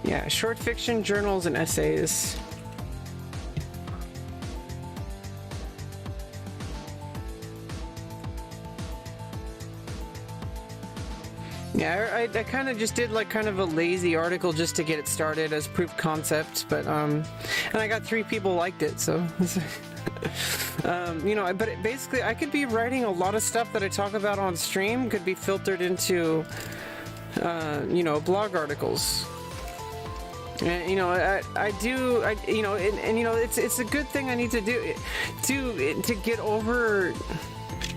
Yeah, short fiction, journals, and essays. Yeah, I kind of just did like kind of a lazy article just to get it started as proof concept, but and I got 3 people liked it, so you know, but basically I could be writing a lot of stuff that I talk about on stream could be filtered into you know, blog articles. And, you know, you know, and you know, it's a good thing I need to do to get over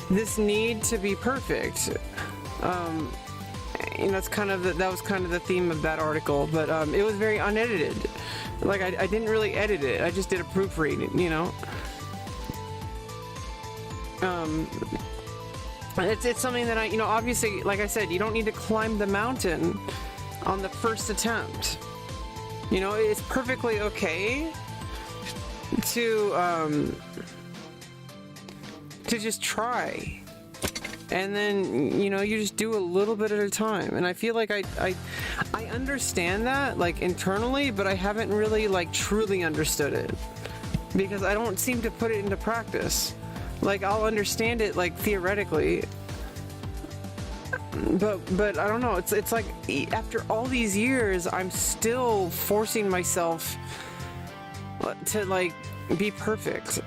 this need to be perfect. You know, that was kind of the theme of that article, but it was very unedited. Like I didn't really edit it. I just did a proofread, you know. It's something that you know, obviously, like I said, you don't need to climb the mountain on the first attempt. You know, it's perfectly okay to just try, and then you know, you just do a little bit at a time. And I feel like I understand that like internally, but I haven't really like truly understood it because I don't seem to put it into practice. Like I'll understand it like theoretically, but I don't know, it's like after all these years I'm still forcing myself to like be perfect.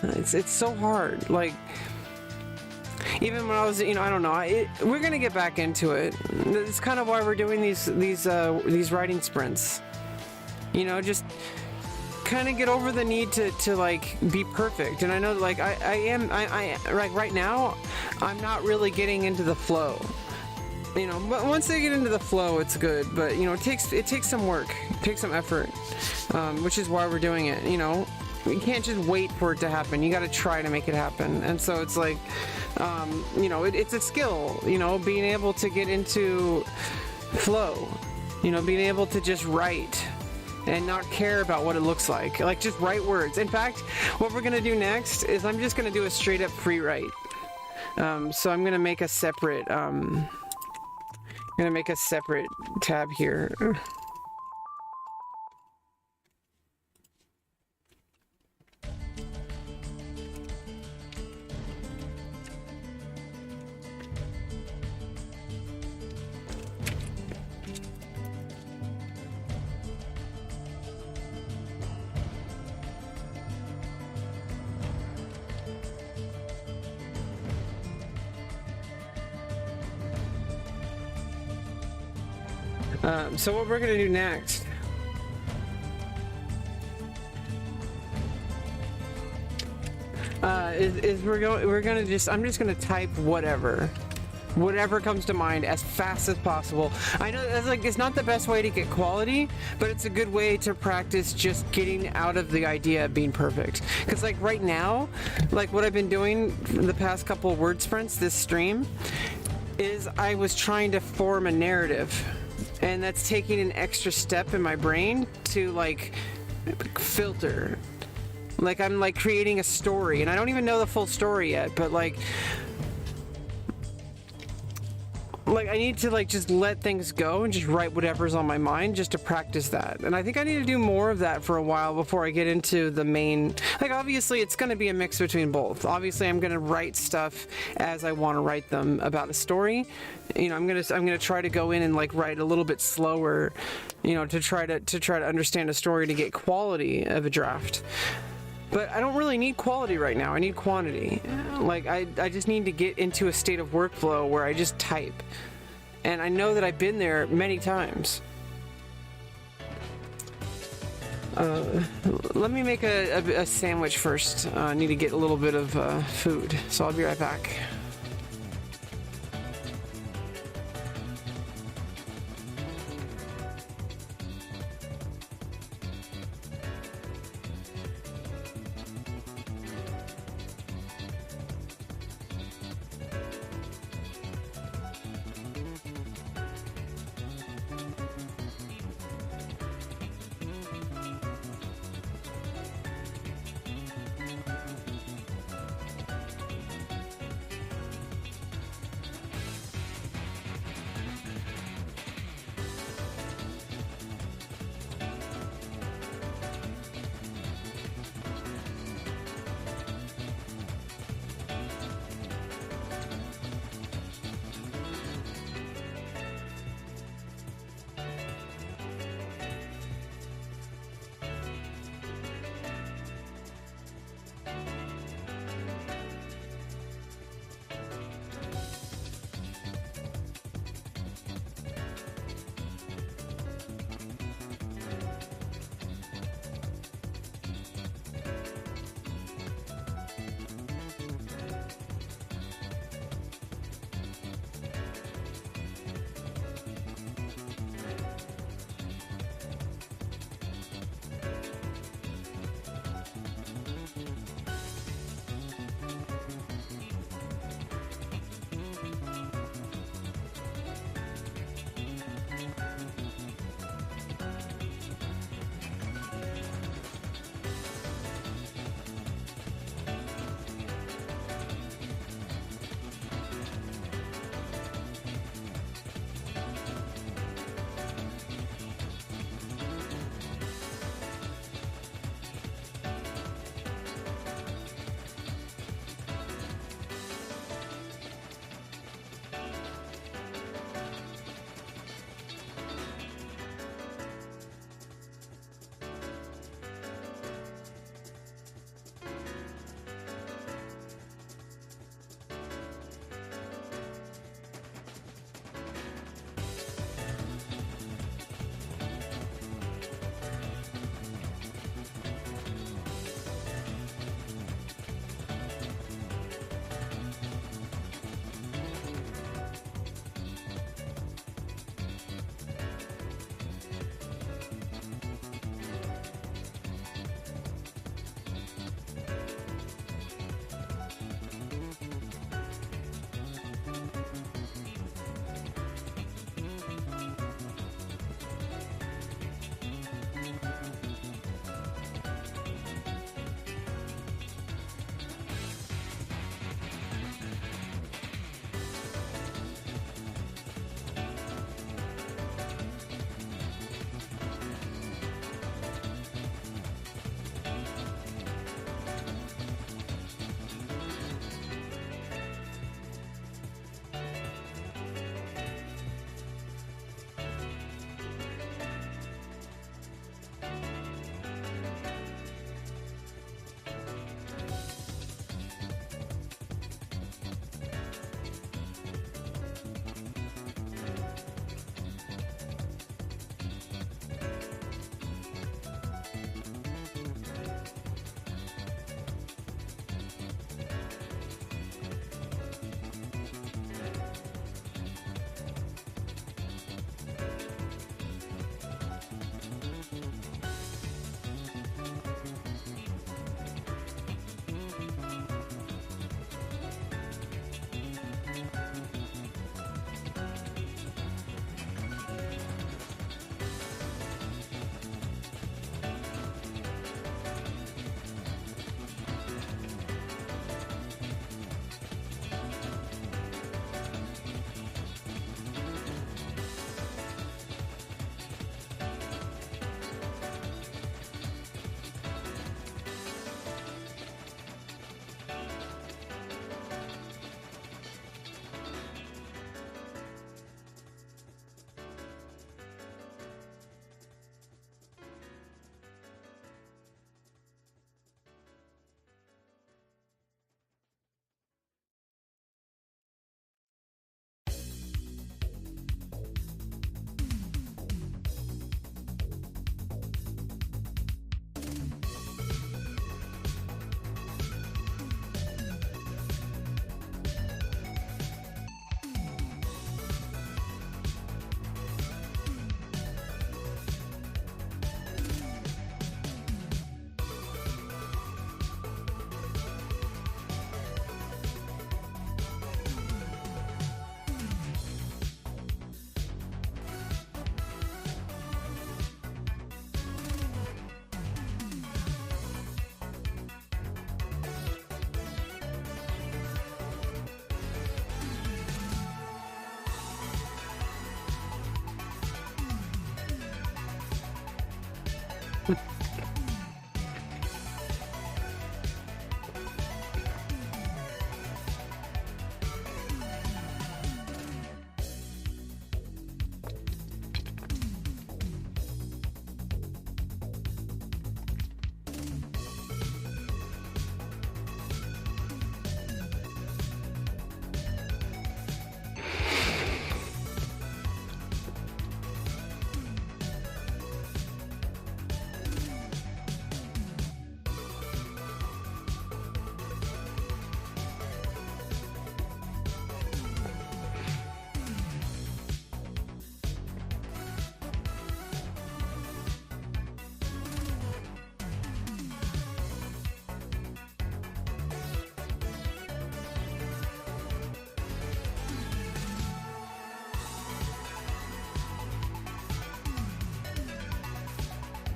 It's so hard. Like even when I was, you know, I don't know, we're gonna get back into it. It's kind of why we're doing these writing sprints, you know, just kind of get over the need to like be perfect. And I know like I like right now I'm not really getting into the flow, you know, but once they get into the flow, it's good. But you know, it takes some work, it takes some effort, which is why we're doing it. You know, you can't just wait for it to happen. You got to try to make it happen. And so it's like, you know, it's a skill. You know, being able to get into flow. You know, being able to just write and not care about what it looks like just write words. In fact, what we're gonna do next is I'm just gonna do a straight up free write. So I'm gonna make a separate tab here. So what we're gonna do next is I'm just gonna type whatever comes to mind as fast as possible. I know that's it's not the best way to get quality, but it's a good way to practice just getting out of the idea of being perfect. Because right now, what I've been doing for the past couple of word sprints this stream is I was trying to form a narrative. And that's taking an extra step in my brain to filter. I'm creating a story, and I don't even know the full story yet, but I need to just let things go and just write whatever's on my mind just to practice that. And I think I need to do more of that for a while before I get into the main, obviously it's going to be a mix between both. Obviously I'm going to write stuff as I want to write them about a story. You know, I'm going to try to go in and write a little bit slower, you know, to try to understand a story to get quality of a draft. But I don't really need quality right now. I need quantity. I just need to get into a state of workflow where I just type. And I know that I've been there many times. Let me make a sandwich first. I need to get a little bit of food. So I'll be right back.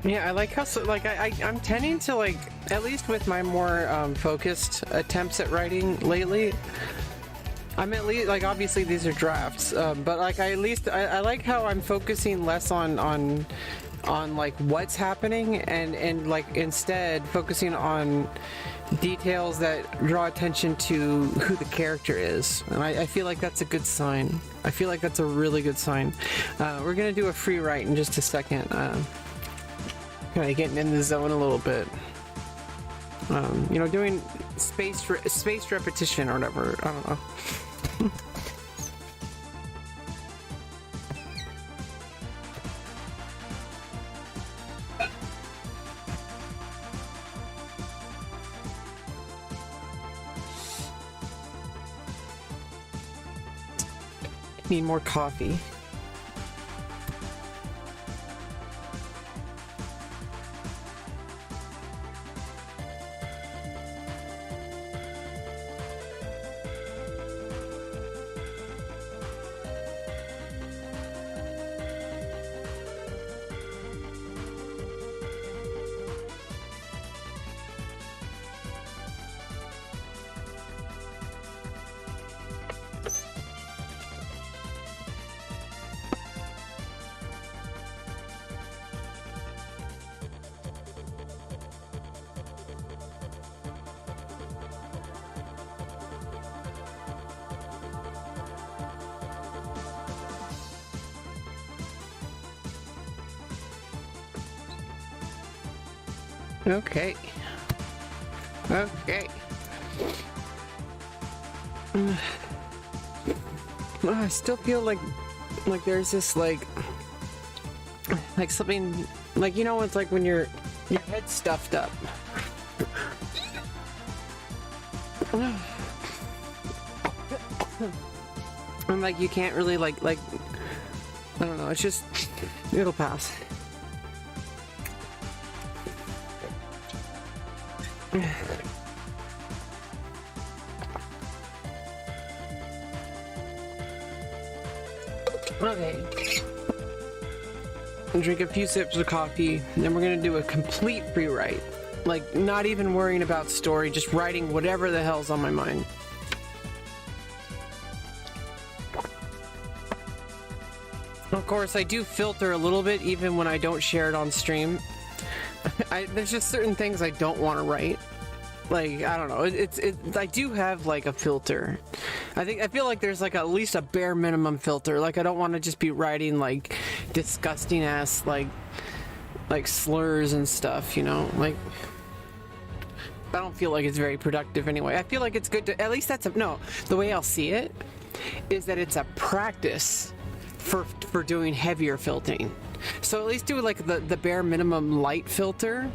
Yeah, I like how I'm tending to like, at least with my more focused attempts at writing lately, I'm at least like, obviously these are drafts, but like I like how I'm focusing less on like what's happening and like instead focusing on details that draw attention to who the character is, and I feel like that's a good sign. I feel like that's a really good sign. We're gonna do a free write in just a second. Kind of getting in the zone a little bit. You know, doing spaced repetition or whatever. I don't know. Need more coffee. Okay. Okay. I still feel like there's this like something, like, you know, it's like when your head's stuffed up. And like you can't really like I don't know, it's just, it'll pass. Okay. Drink a few sips of coffee, then we're gonna do a complete free write. Like, not even worrying about story, just writing whatever the hell's on my mind. Of course, I do filter a little bit even when I don't share it on stream. There's just certain things I don't want to write. Like, I don't know. I do have like a filter. I feel like there's like at least a bare minimum filter. Like, I don't want to just be writing like disgusting ass like slurs and stuff, you know? Like, I don't feel like it's very productive anyway. I feel like it's good to, at least the way I'll see it is that it's a practice for doing heavier filtering. So at least do like the bare minimum light filter,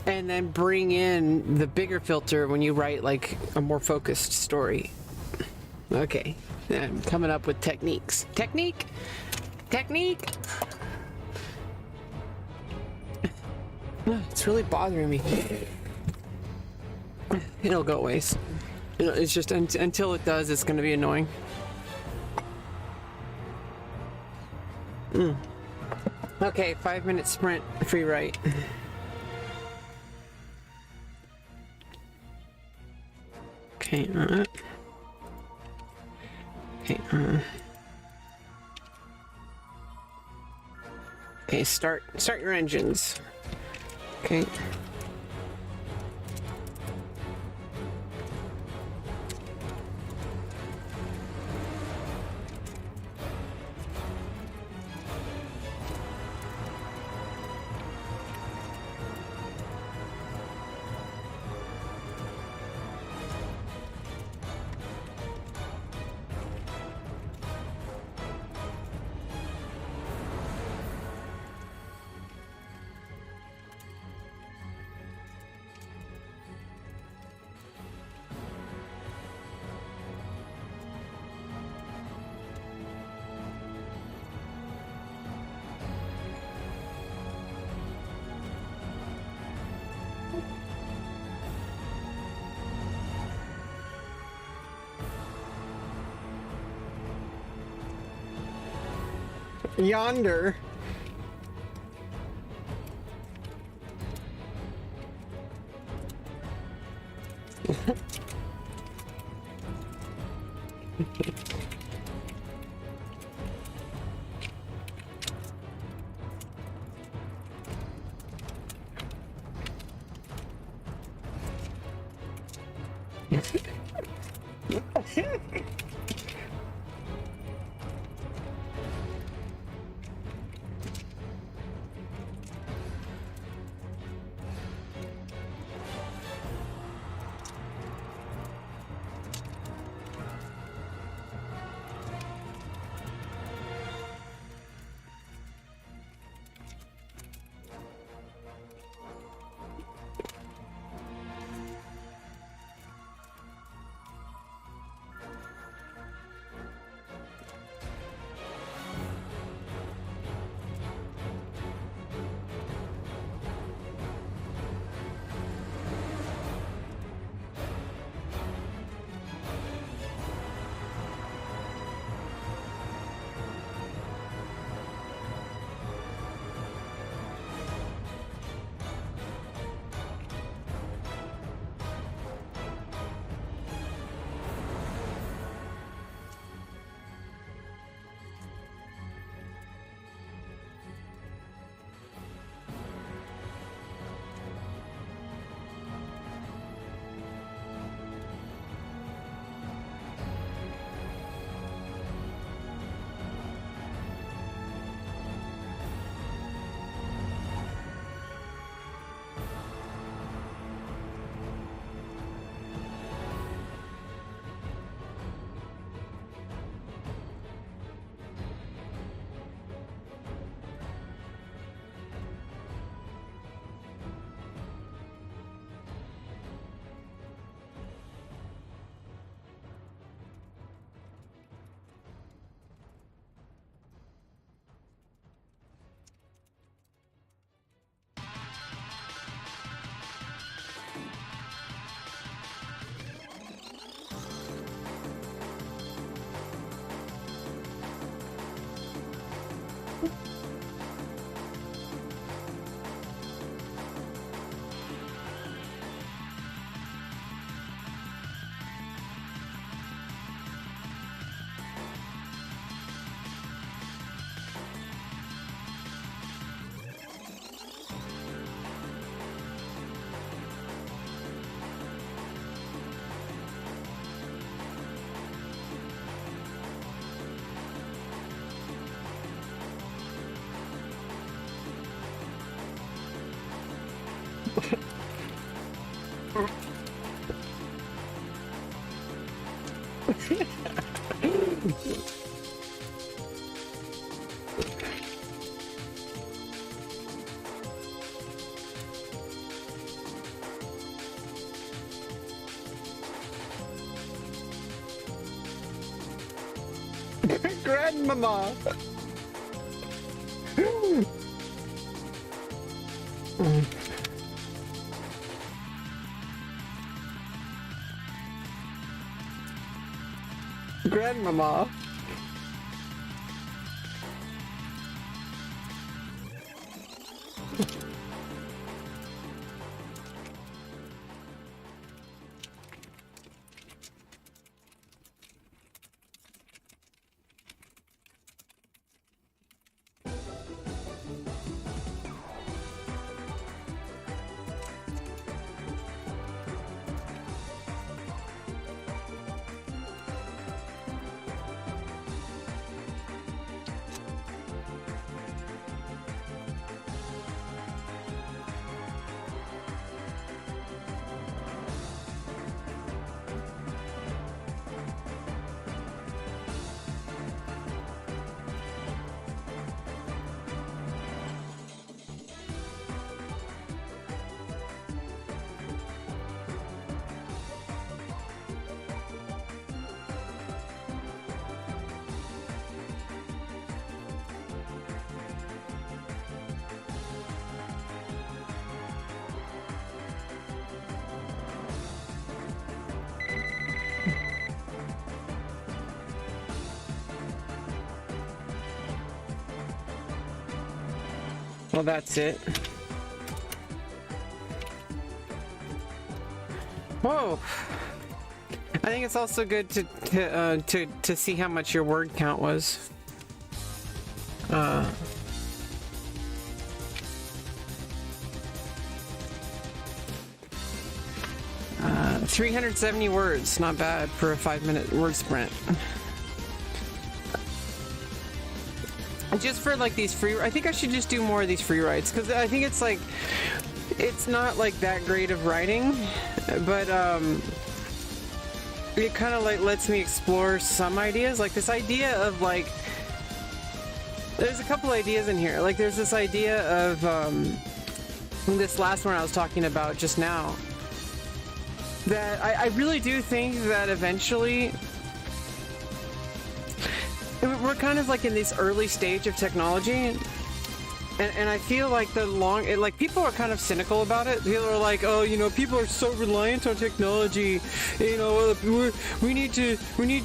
and then bring in the bigger filter when you write like a more focused story. Okay, I'm coming up with techniques. Technique. It's really bothering me. It'll go away. It's just until it does, it's gonna be annoying. Okay, 5-minute sprint, free write. Okay, okay, start your engines. Okay. Yonder. Grandmama. Grandmama. Well, that's it. Whoa. I think it's also good to see how much your word count was. 370 words, not bad for a 5-minute word sprint. Just for like these free, I think I should just do more of these free writes, because I think it's like, it's not like that great of writing, but it kind of like lets me explore some ideas, like this idea of like, there's a couple ideas in here, like there's this idea of this last one I was talking about just now, that I really do think that eventually we're kind of like in this early stage of technology, and I feel like like people are kind of cynical about it. People are like, oh, you know, people are so reliant on technology, you know, we need to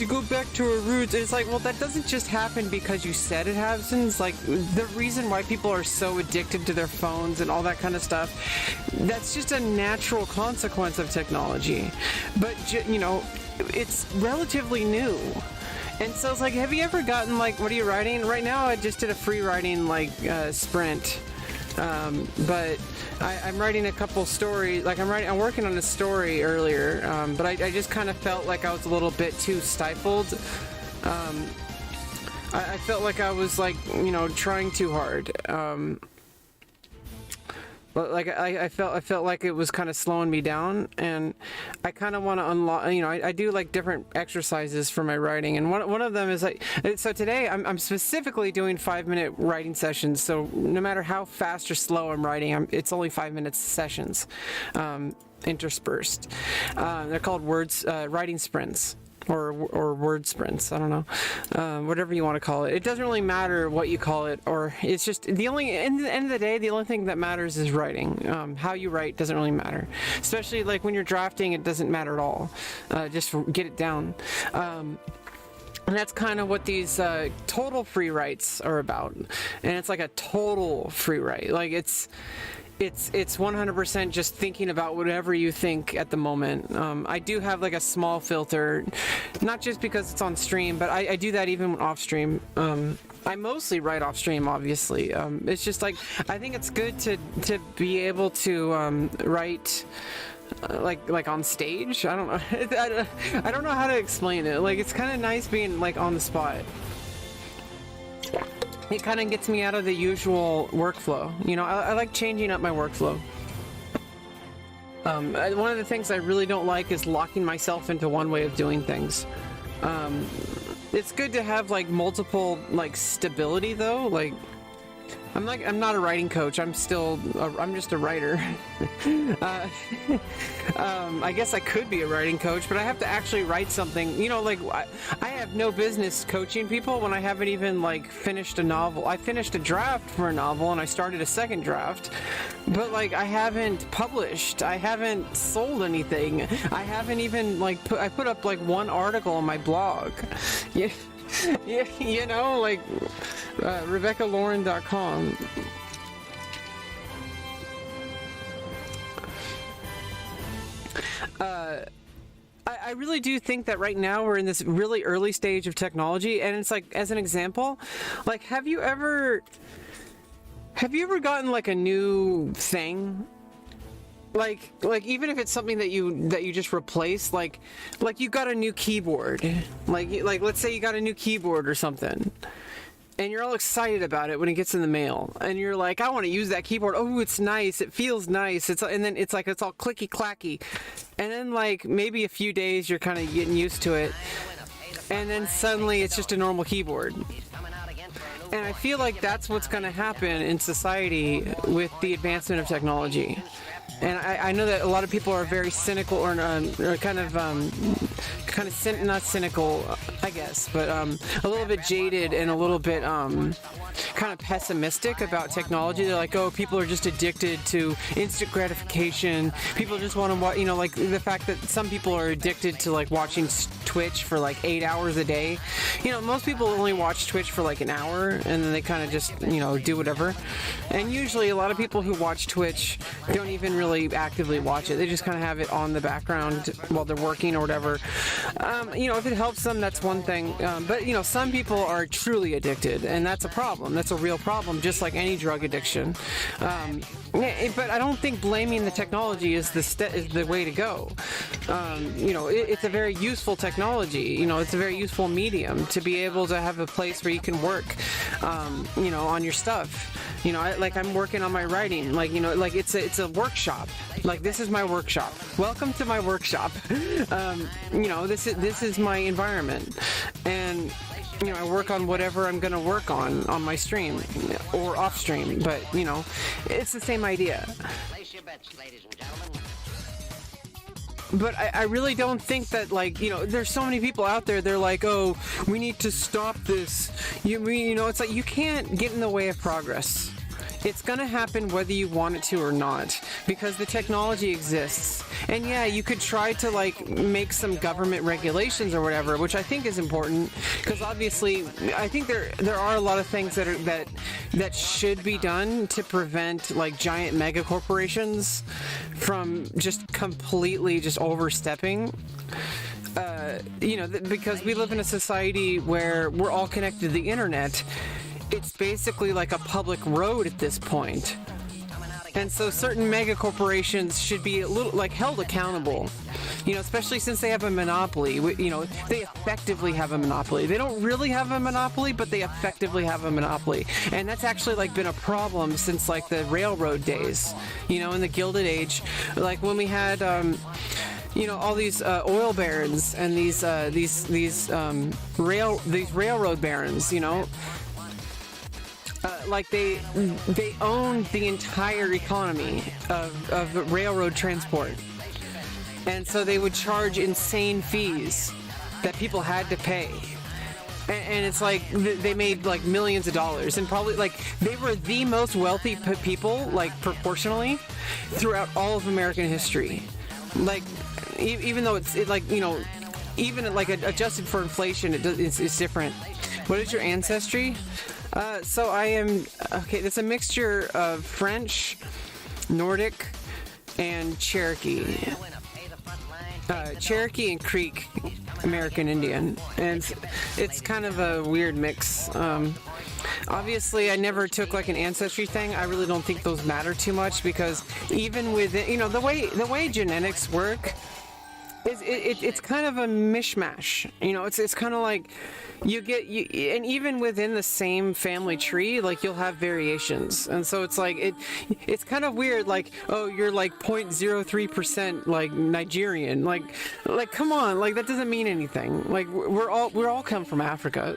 go back to our roots. And it's like, well, that doesn't just happen because you said it happens. Like the reason why people are so addicted to their phones and all that kind of stuff, that's just a natural consequence of technology. But you know, it's relatively new. And so it's like, have you ever gotten like, what are you writing? Right now I just did a free writing like sprint. But I'm writing a couple stories, like I'm working on a story earlier, but I just kind of felt like I was a little bit too stifled. I felt like I was like, you know, trying too hard. But like I felt like it was kind of slowing me down, and I kind of want to unlock. You know, I do like different exercises for my writing, and one of them is like. So today I'm specifically doing 5-minute writing sessions. So no matter how fast or slow I'm writing, it's only 5 minutes sessions, interspersed. They're called writing sprints. Or word sprints, I don't know, whatever you want to call it. It doesn't really matter what you call it, or it's just in the end of the day, the only thing that matters is writing. How you write doesn't really matter, especially like when you're drafting. It doesn't matter at all. Just get it down. And that's kind of what these total free writes are about. And it's like a total free write. Like it's 100% just thinking about whatever you think at the moment. I do have like a small filter, not just because it's on stream, but I do that even off stream. I mostly write off stream, obviously. It's just like, I think it's good to be able to write like on stage. I don't know. I don't know how to explain it. Like, it's kind of nice being like on the spot. It kind of gets me out of the usual workflow. You know, I like changing up my workflow. One of the things I really don't like is locking myself into one way of doing things. It's good to have like multiple like stability though. Like I'm not a writing coach. I'm just a writer. I guess I could be a writing coach, but I have to actually write something. You know, like I have no business coaching people when I haven't even like finished a novel. I finished a draft for a novel and I started a second draft, but like I haven't published. I haven't sold anything. I haven't even like I put up like one article on my blog. Yeah. Yeah, you know, like RebeccaLauren.com. I really do think that right now we're in this really early stage of technology, and it's like, as an example, like have you ever gotten like a new thing? Like even if it's something that you just replace, like you got a new keyboard, like let's say you got a new keyboard or something, and you're all excited about it when it gets in the mail, and you're like, I want to use that keyboard. Oh, it's nice. It feels nice. And then it's like it's all clicky clacky, and then like maybe a few days you're kind of getting used to it, and then suddenly it's just a normal keyboard. And I feel like that's what's going to happen in society with the advancement of technology. And I know that a lot of people are very cynical, or kind of not cynical, I guess, but a little bit jaded and a little bit kind of pessimistic about technology. They're like, oh, people are just addicted to instant gratification. People just want to watch, like the fact that some people are addicted to like watching Twitch for like 8 hours a day. Most people only watch Twitch for like an hour and then they kind of just, do whatever. And usually a lot of people who watch Twitch don't even really actively watch it. They just kind of have it on the background while they're working or whatever. If it helps them, that's one thing. But some people are truly addicted, and that's a problem. That's a real problem, just like any drug addiction. But I don't think blaming the technology is the way to go. It's a very useful technology. It's a very useful medium to be able to have a place where you can work, on your stuff. I'm working on my writing. It's a workshop. This is my workshop. Welcome to my workshop. This is my environment, and I work on whatever I'm going to work on my stream or off stream, but it's the same idea. Place your bets, ladies and gentlemen. But I really don't think that, there's so many people out there, they're like, oh, we need to stop this. It's like you can't get in the way of progress. It's going to happen whether you want it to or not, because the technology exists. And yeah, you could try to make some government regulations or whatever, which I think is important, because obviously I think there are a lot of things that should be done to prevent giant mega corporations from just completely just overstepping. Because we live in a society where we're all connected to the internet. It's basically like a public road at this point. And so certain mega corporations should be a little held accountable, especially since they have a monopoly. They effectively have a monopoly. They don't really have a monopoly, but they effectively have a monopoly. And that's actually been a problem since the railroad days, in the Gilded Age, when we had all these oil barons and these railroad barons, they owned the entire economy of railroad transport. And so they would charge insane fees that people had to pay. And it's they made millions of dollars, and probably they were the most wealthy people proportionally throughout all of American history. Even though it's even adjusted for inflation, it's different. What is your ancestry? So I am, it's a mixture of French, Nordic, and Cherokee. Cherokee and Creek American Indian. And it's kind of a weird mix. Obviously, I never took an ancestry thing. I really don't think those matter too much, because even with it, the way genetics work, it's kind of a mishmash. It's kind of and even within the same family tree, you'll have variations. And so it's it's kind of weird, oh, you're 0.03% Nigerian. Come on, that doesn't mean anything. We're all come from Africa.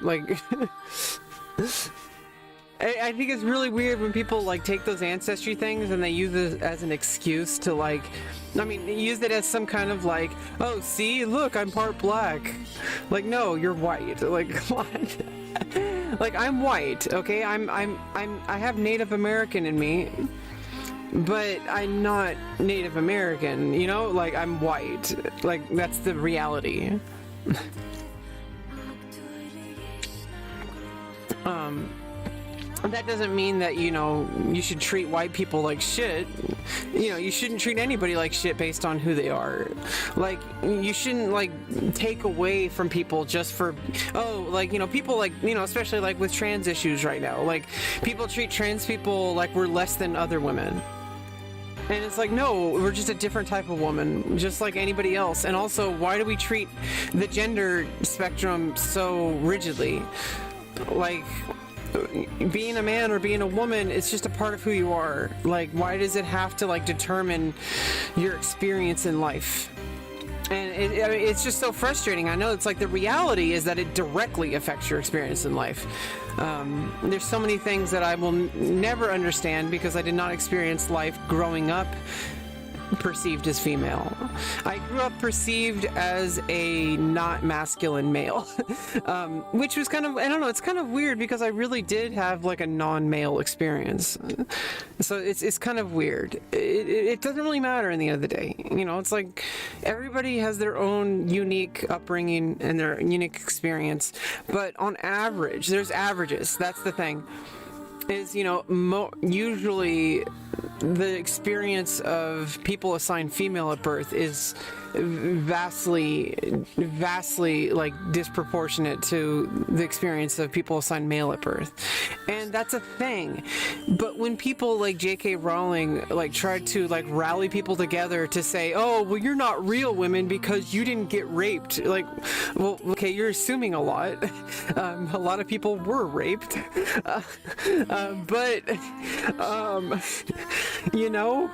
I think it's really weird when people take those ancestry things and they use it as an excuse to use it as some kind of oh, see, look, I'm part black. No, you're white. Come on. I'm white, okay? I have Native American in me, but I'm not Native American, I'm white. That's the reality. That doesn't mean that, you should treat white people like shit. You shouldn't treat anybody like shit based on who they are. You shouldn't, take away from people just for, people especially with trans issues right now. People treat trans people like we're less than other women. And it's no, we're just a different type of woman, just like anybody else. And also, why do we treat the gender spectrum so rigidly? Being a man or being a woman, it's just a part of who you are. Why does it have to determine your experience in life? And it's just so frustrating. I know it's the reality is that it directly affects your experience in life. There's so many things that I will never understand because I did not experience life growing up perceived as female. I grew up perceived as a not masculine male, which was kind of, I don't know, it's kind of weird because I really did have like a non-male experience. So it's kind of weird. It doesn't really matter in the end of the day. You know, it's like everybody has their own unique upbringing and their unique experience. But on average, there's averages. That's the thing. Is, you know, usually the experience of people assigned female at birth is vastly like disproportionate to the experience of people assigned male at birth, and that's a thing. But when people like J.K. Rowling like tried to like rally people together to say, oh well, you're not real women because you didn't get raped, like, well, okay, you're assuming a lot. A lot of people were raped, but you know,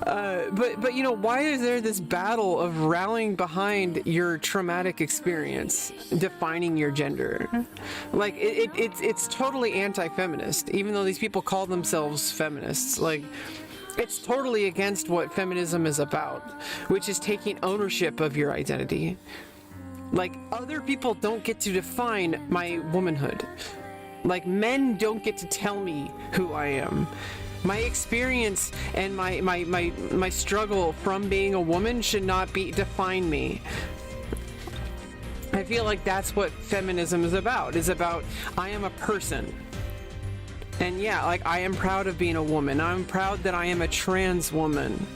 but you know, why is there this battle of rallying behind your traumatic experience defining your gender? Like it's totally anti-feminist, even though these people call themselves feminists. Like, it's totally against what feminism is about, which is taking ownership of your identity. Like, other people don't get to define my womanhood. Like, men don't get to tell me who I am. My experience and my struggle from being a woman should not define me. I feel like that's what feminism is about. Is about, I am a person. And yeah, like, I am proud of being a woman. I'm proud that I am a trans woman.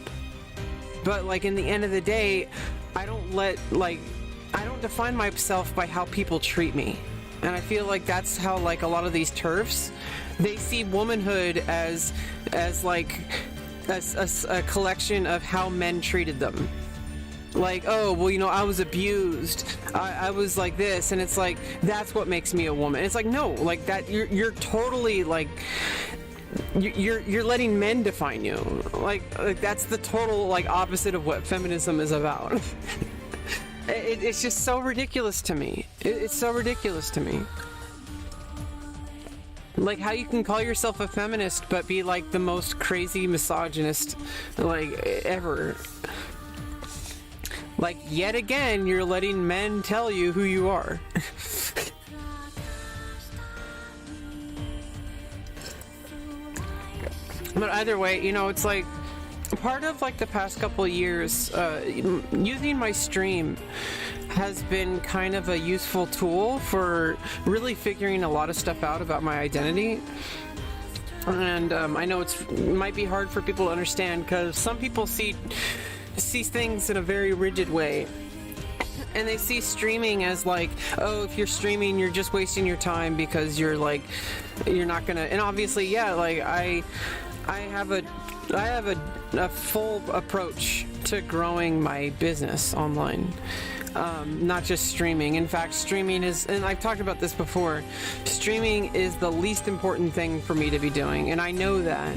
But like, in the end of the day, I don't define myself by how people treat me. And I feel like that's how, like, a lot of these TERFs, they see womanhood as like a collection of how men treated them. Like, oh, well, you know, I was abused, I was like this, and it's like, that's what makes me a woman. It's like, no, like, that you're totally like, you're letting men define you. Like that's the total like opposite of what feminism is about. It's just so ridiculous to me. It's so ridiculous to me. Like, how you can call yourself a feminist but be like the most crazy misogynist like ever. Like, yet again, you're letting men tell you who you are. But either way, you know, it's like part of like the past couple of years, using my stream has been kind of a useful tool for really figuring a lot of stuff out about my identity. And I know it might be hard for people to understand because some people see things in a very rigid way. And they see streaming as like, oh, if you're streaming, you're just wasting your time because you're like, you're not gonna. And obviously, yeah, like I have a full approach to growing my business online, not just streaming. In fact, streaming is, and I've talked about this before, streaming is the least important thing for me to be doing, and I know that.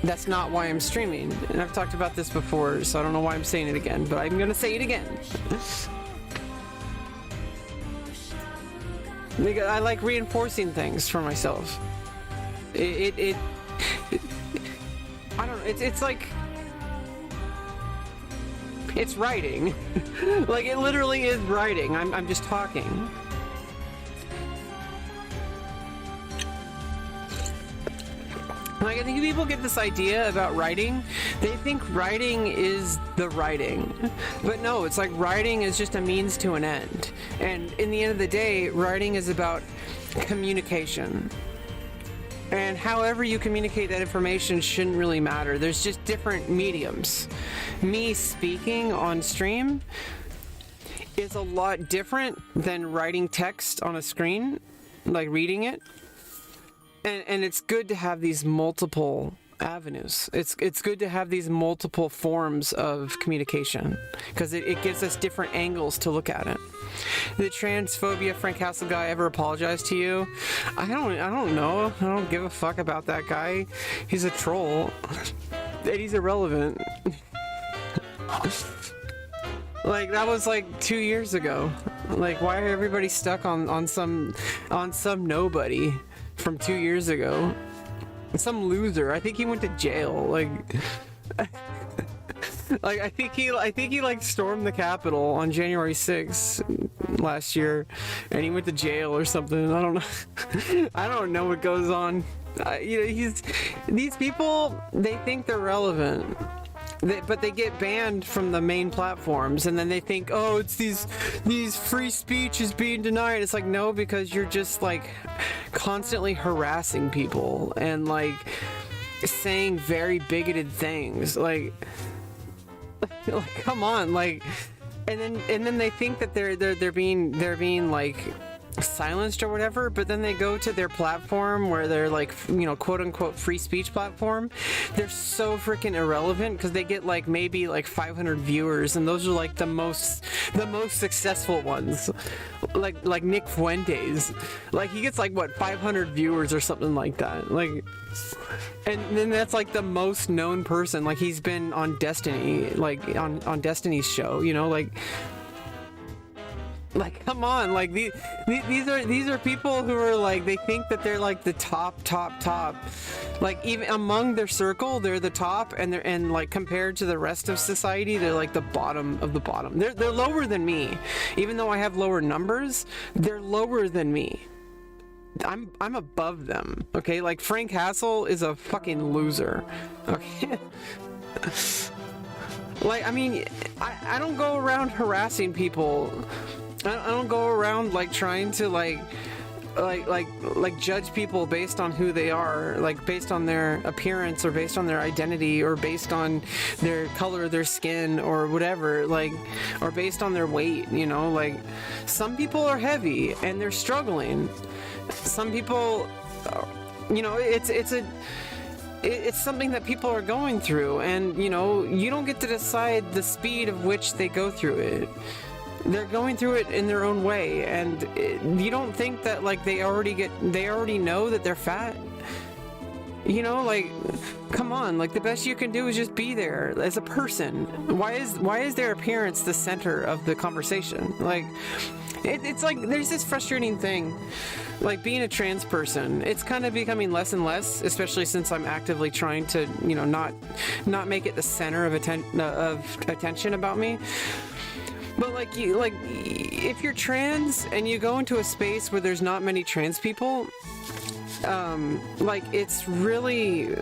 That's not why I'm streaming, and I've talked about this before, so I don't know why I'm saying it again, but I'm gonna say it again. Because I like reinforcing things for myself. I don't know, it's like, it's writing. Like, it literally is writing. I'm just talking. Like, I think people get this idea about writing. They think writing is the writing. But no, it's like writing is just a means to an end. And in the end of the day, writing is about communication. And however you communicate that information shouldn't really matter. There's just different mediums. Me speaking on stream is a lot different than writing text on a screen, like reading it. And it's good to have these multiple avenues. It's good to have these multiple forms of communication because it gives us different angles to look at it. The transphobia Frank Castle guy ever apologized to you? I don't know. I don't give a fuck about that guy. He's a troll. And he's irrelevant. Like, that was like 2 years ago. Like, why are everybody stuck on some nobody from 2 years ago? Some loser. I think he went to jail. Like, Like I think he like stormed the Capitol on January 6th last year, and he went to jail or something. I don't know. I don't know what goes on. These people, they think they're relevant. But they get banned from the main platforms, and then they think, oh, it's these free speech is being denied. It's like, no, because you're just like constantly harassing people and like saying very bigoted things. Like come on, like, and then they think that they're being like silenced or whatever, but then they go to their platform where they're like, quote unquote free speech platform. They're so freaking irrelevant because they get like maybe like 500 viewers, and those are like the most successful ones. Like Nick Fuentes, like he gets like what 500 viewers or something like that. Like, and then that's like the most known person. Like he's been on Destiny, like on Destiny's show, Like, come on, like these are people who are like, they think that they're like the top, like even among their circle, they're the top, and like compared to the rest of society, they're like the bottom of the bottom. They're lower than me, even though I have lower numbers. They're lower than me. I'm above them. Okay, like Frank Castle is a fucking loser. Okay. Like, I mean, I don't go around harassing people. I don't go around like trying to like judge people based on who they are, like based on their appearance or based on their identity or based on their color of their skin or whatever, like, or based on their weight, like some people are heavy and they're struggling. Some people, it's something that people are going through, and you don't get to decide the speed of which they go through it. They're going through it in their own way, and you don't think that like they already know that they're fat. Like, come on, like the best you can do is just be there as a person. Why is their appearance the center of the conversation? Like, it's like there's this frustrating thing, like being a trans person. It's kind of becoming less and less, especially since I'm actively trying to, not make it the center of attention about me. But like if you're trans and you go into a space where there's not many trans people, like it's really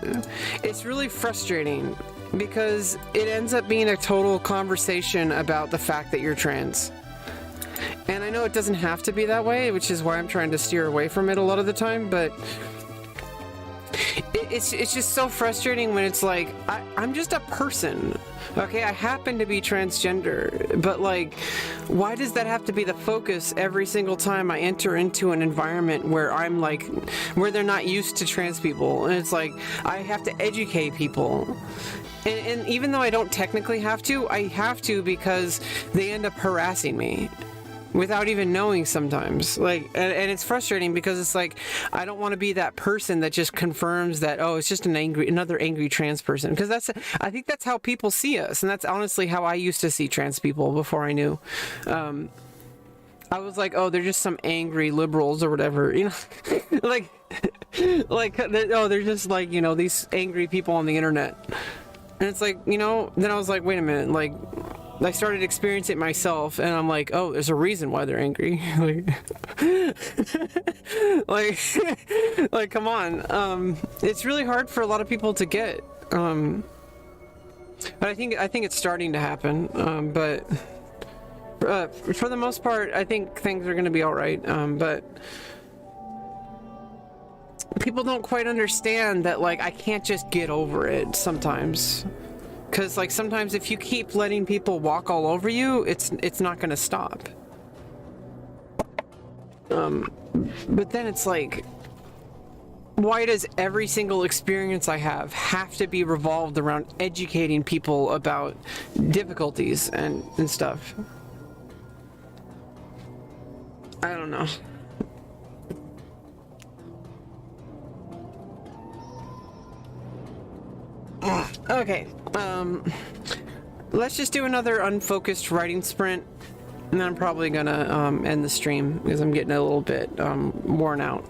frustrating because it ends up being a total conversation about the fact that you're trans. And I know it doesn't have to be that way, which is why I'm trying to steer away from it a lot of the time, but it's just so frustrating when it's like, I'm just a person. Okay, I happen to be transgender, but like, why does that have to be the focus every single time I enter into an environment where I'm like, where they're not used to trans people? And it's like, I have to educate people. And even though I don't technically have to, I have to because they end up harassing me without even knowing sometimes. Like, and it's frustrating because it's like, I don't want to be that person that just confirms that, oh, it's just another angry trans person. Because I think that's how people see us. And that's honestly how I used to see trans people before I knew. I was like, oh, they're just some angry liberals or whatever, like, they're just like, these angry people on the internet. And it's like, then I was like, wait a minute, like, I started experiencing it myself, and I'm like, oh, there's a reason why they're angry. like, come on. It's really hard for a lot of people to get. But I think it's starting to happen. But for the most part, I think things are going to be all right. But people don't quite understand that, like, I can't just get over it sometimes. Because, like, sometimes if you keep letting people walk all over you, it's not going to stop. But then it's like, why does every single experience I have to be revolved around educating people about difficulties and stuff? I don't know. Okay, let's just do another unfocused writing sprint, and then I'm probably gonna end the stream because I'm getting a little bit worn out.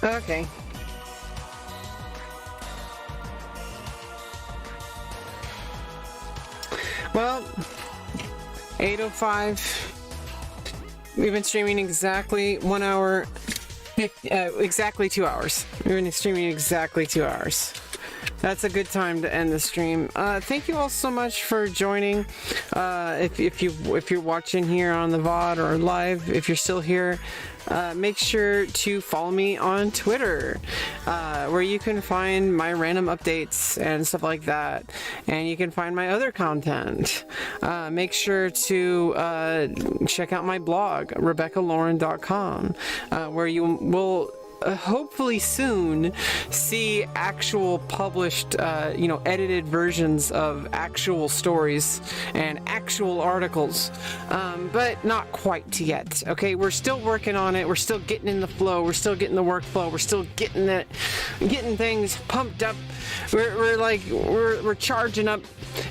Okay. Well, 8:05. We've been streaming exactly 1 hour, exactly 2 hours. We've been streaming exactly 2 hours. That's a good time to end the stream. Thank you all so much for joining. If you're watching here on the VOD or live, if you're still here, make sure to follow me on Twitter, where you can find my random updates and stuff like that, and you can find my other content. Make sure to check out my blog, RebeccaLauren.com, where you will hopefully soon see actual published, edited versions of actual stories and actual articles, but not quite yet. Okay, we're still working on it. We're still getting in the flow. We're still getting the workflow. We're still getting things pumped up. We're charging up,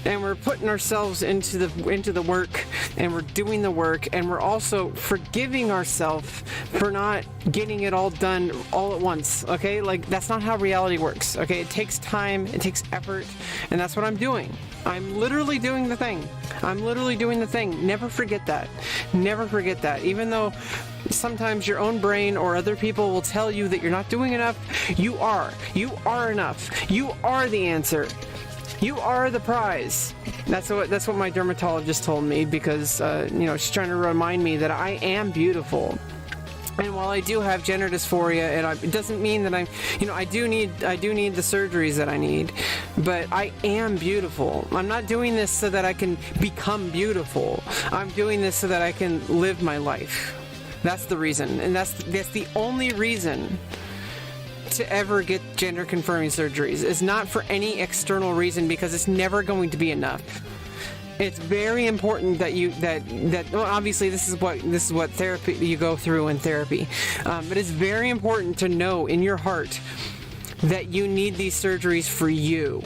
and we're putting ourselves into the work, and we're doing the work, and we're also forgiving ourselves for not getting it all done all at once. Okay, like that's not how reality works. Okay, it takes time, it takes effort, and that's what I'm doing. I'm literally doing the thing. Never forget that. Never forget that. Even though sometimes your own brain or other people will tell you that you're not doing enough, you are. You are enough. You are the answer. You are the prize. That's what my dermatologist told me, because she's trying to remind me that I am beautiful. And while I do have gender dysphoria, and it doesn't mean that I do need the surgeries that I need, but I am beautiful. I'm not doing this so that I can become beautiful. I'm doing this so that I can live my life. That's the reason, and that's the only reason to ever get gender confirming surgeries. Is not for any external reason, because it's never going to be enough. It's very important that well, obviously this is what therapy you go through in therapy, but it's very important to know in your heart that you need these surgeries for you.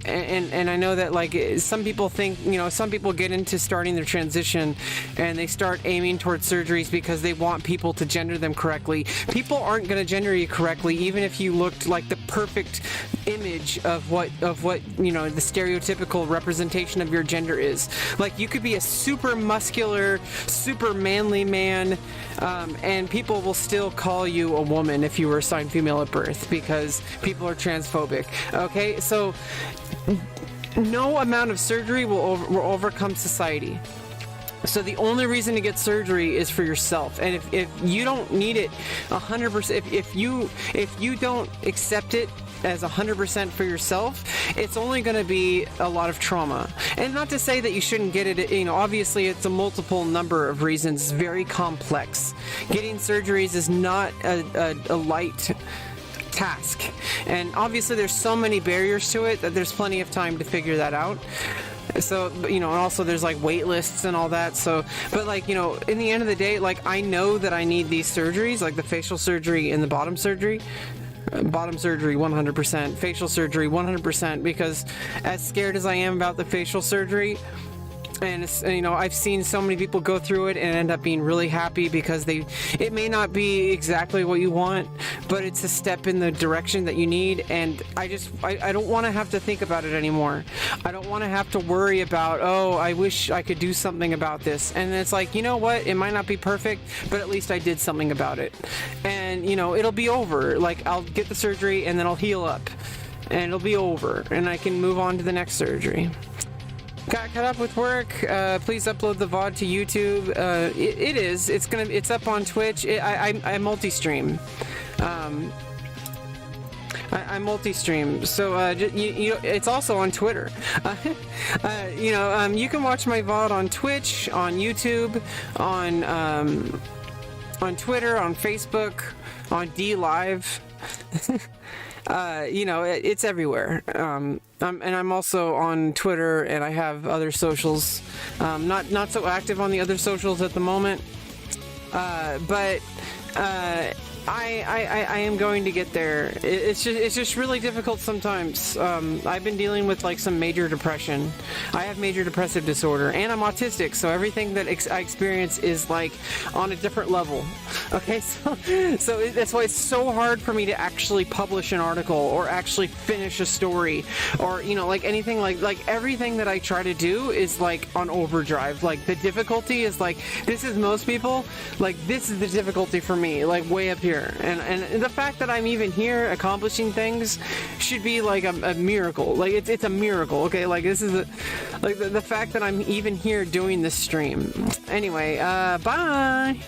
And I know that, like, some people think, some people get into starting their transition and they start aiming towards surgeries because they want people to gender them correctly. People aren't going to gender you correctly, even if you looked like the perfect image of what the stereotypical representation of your gender is. Like, you could be a super muscular, super manly man, and people will still call you a woman if you were assigned female at birth, because people are transphobic. Okay, so no amount of surgery will overcome society. So the only reason to get surgery is for yourself. And if you don't need it 100%, if you don't accept it as 100% for yourself, it's only going to be a lot of trauma. And not to say that you shouldn't get it, obviously it's a multiple number of reasons. It's very complex. Getting surgeries is not a light task, and obviously there's so many barriers to it that there's plenty of time to figure that out. So, and also there's like wait lists and all that. So, but like, in the end of the day, like, I know that I need these surgeries, like the facial surgery and the bottom surgery. Bottom surgery 100%, facial surgery 100%, because as scared as I am about the facial surgery, and I've seen so many people go through it and end up being really happy, because it may not be exactly what you want, but it's a step in the direction that you need. And I don't want to have to think about it anymore. I don't want to have to worry about, oh, I wish I could do something about this. And it's like, you know what? It might not be perfect, but at least I did something about it. And, it'll be over. Like, I'll get the surgery and then I'll heal up and it'll be over and I can move on to the next surgery. Got caught up with work. Please upload the VOD to YouTube. It's up on Twitch. I multi-stream. I multi-stream, so it's also on Twitter. You can watch my VOD on Twitch, on YouTube, on Twitter, on Facebook, on DLive. It's everywhere. And I'm also on Twitter, and I have other socials. Not so active on the other socials at the moment. But I am going to get there. It's just really difficult sometimes. I've been dealing with like some major depression. I have major depressive disorder, and I'm autistic, so everything that I experience is like on a different level. Okay, so that's why it's so hard for me to actually publish an article or actually finish a story, or like anything like everything that I try to do is like on overdrive. Like the difficulty is like this is most people. Like this is the difficulty for me, like way up here. And the fact that I'm even here accomplishing things should be like a miracle. Like it's a miracle. Okay, like this is the fact that I'm even here doing this stream. Anyway, bye.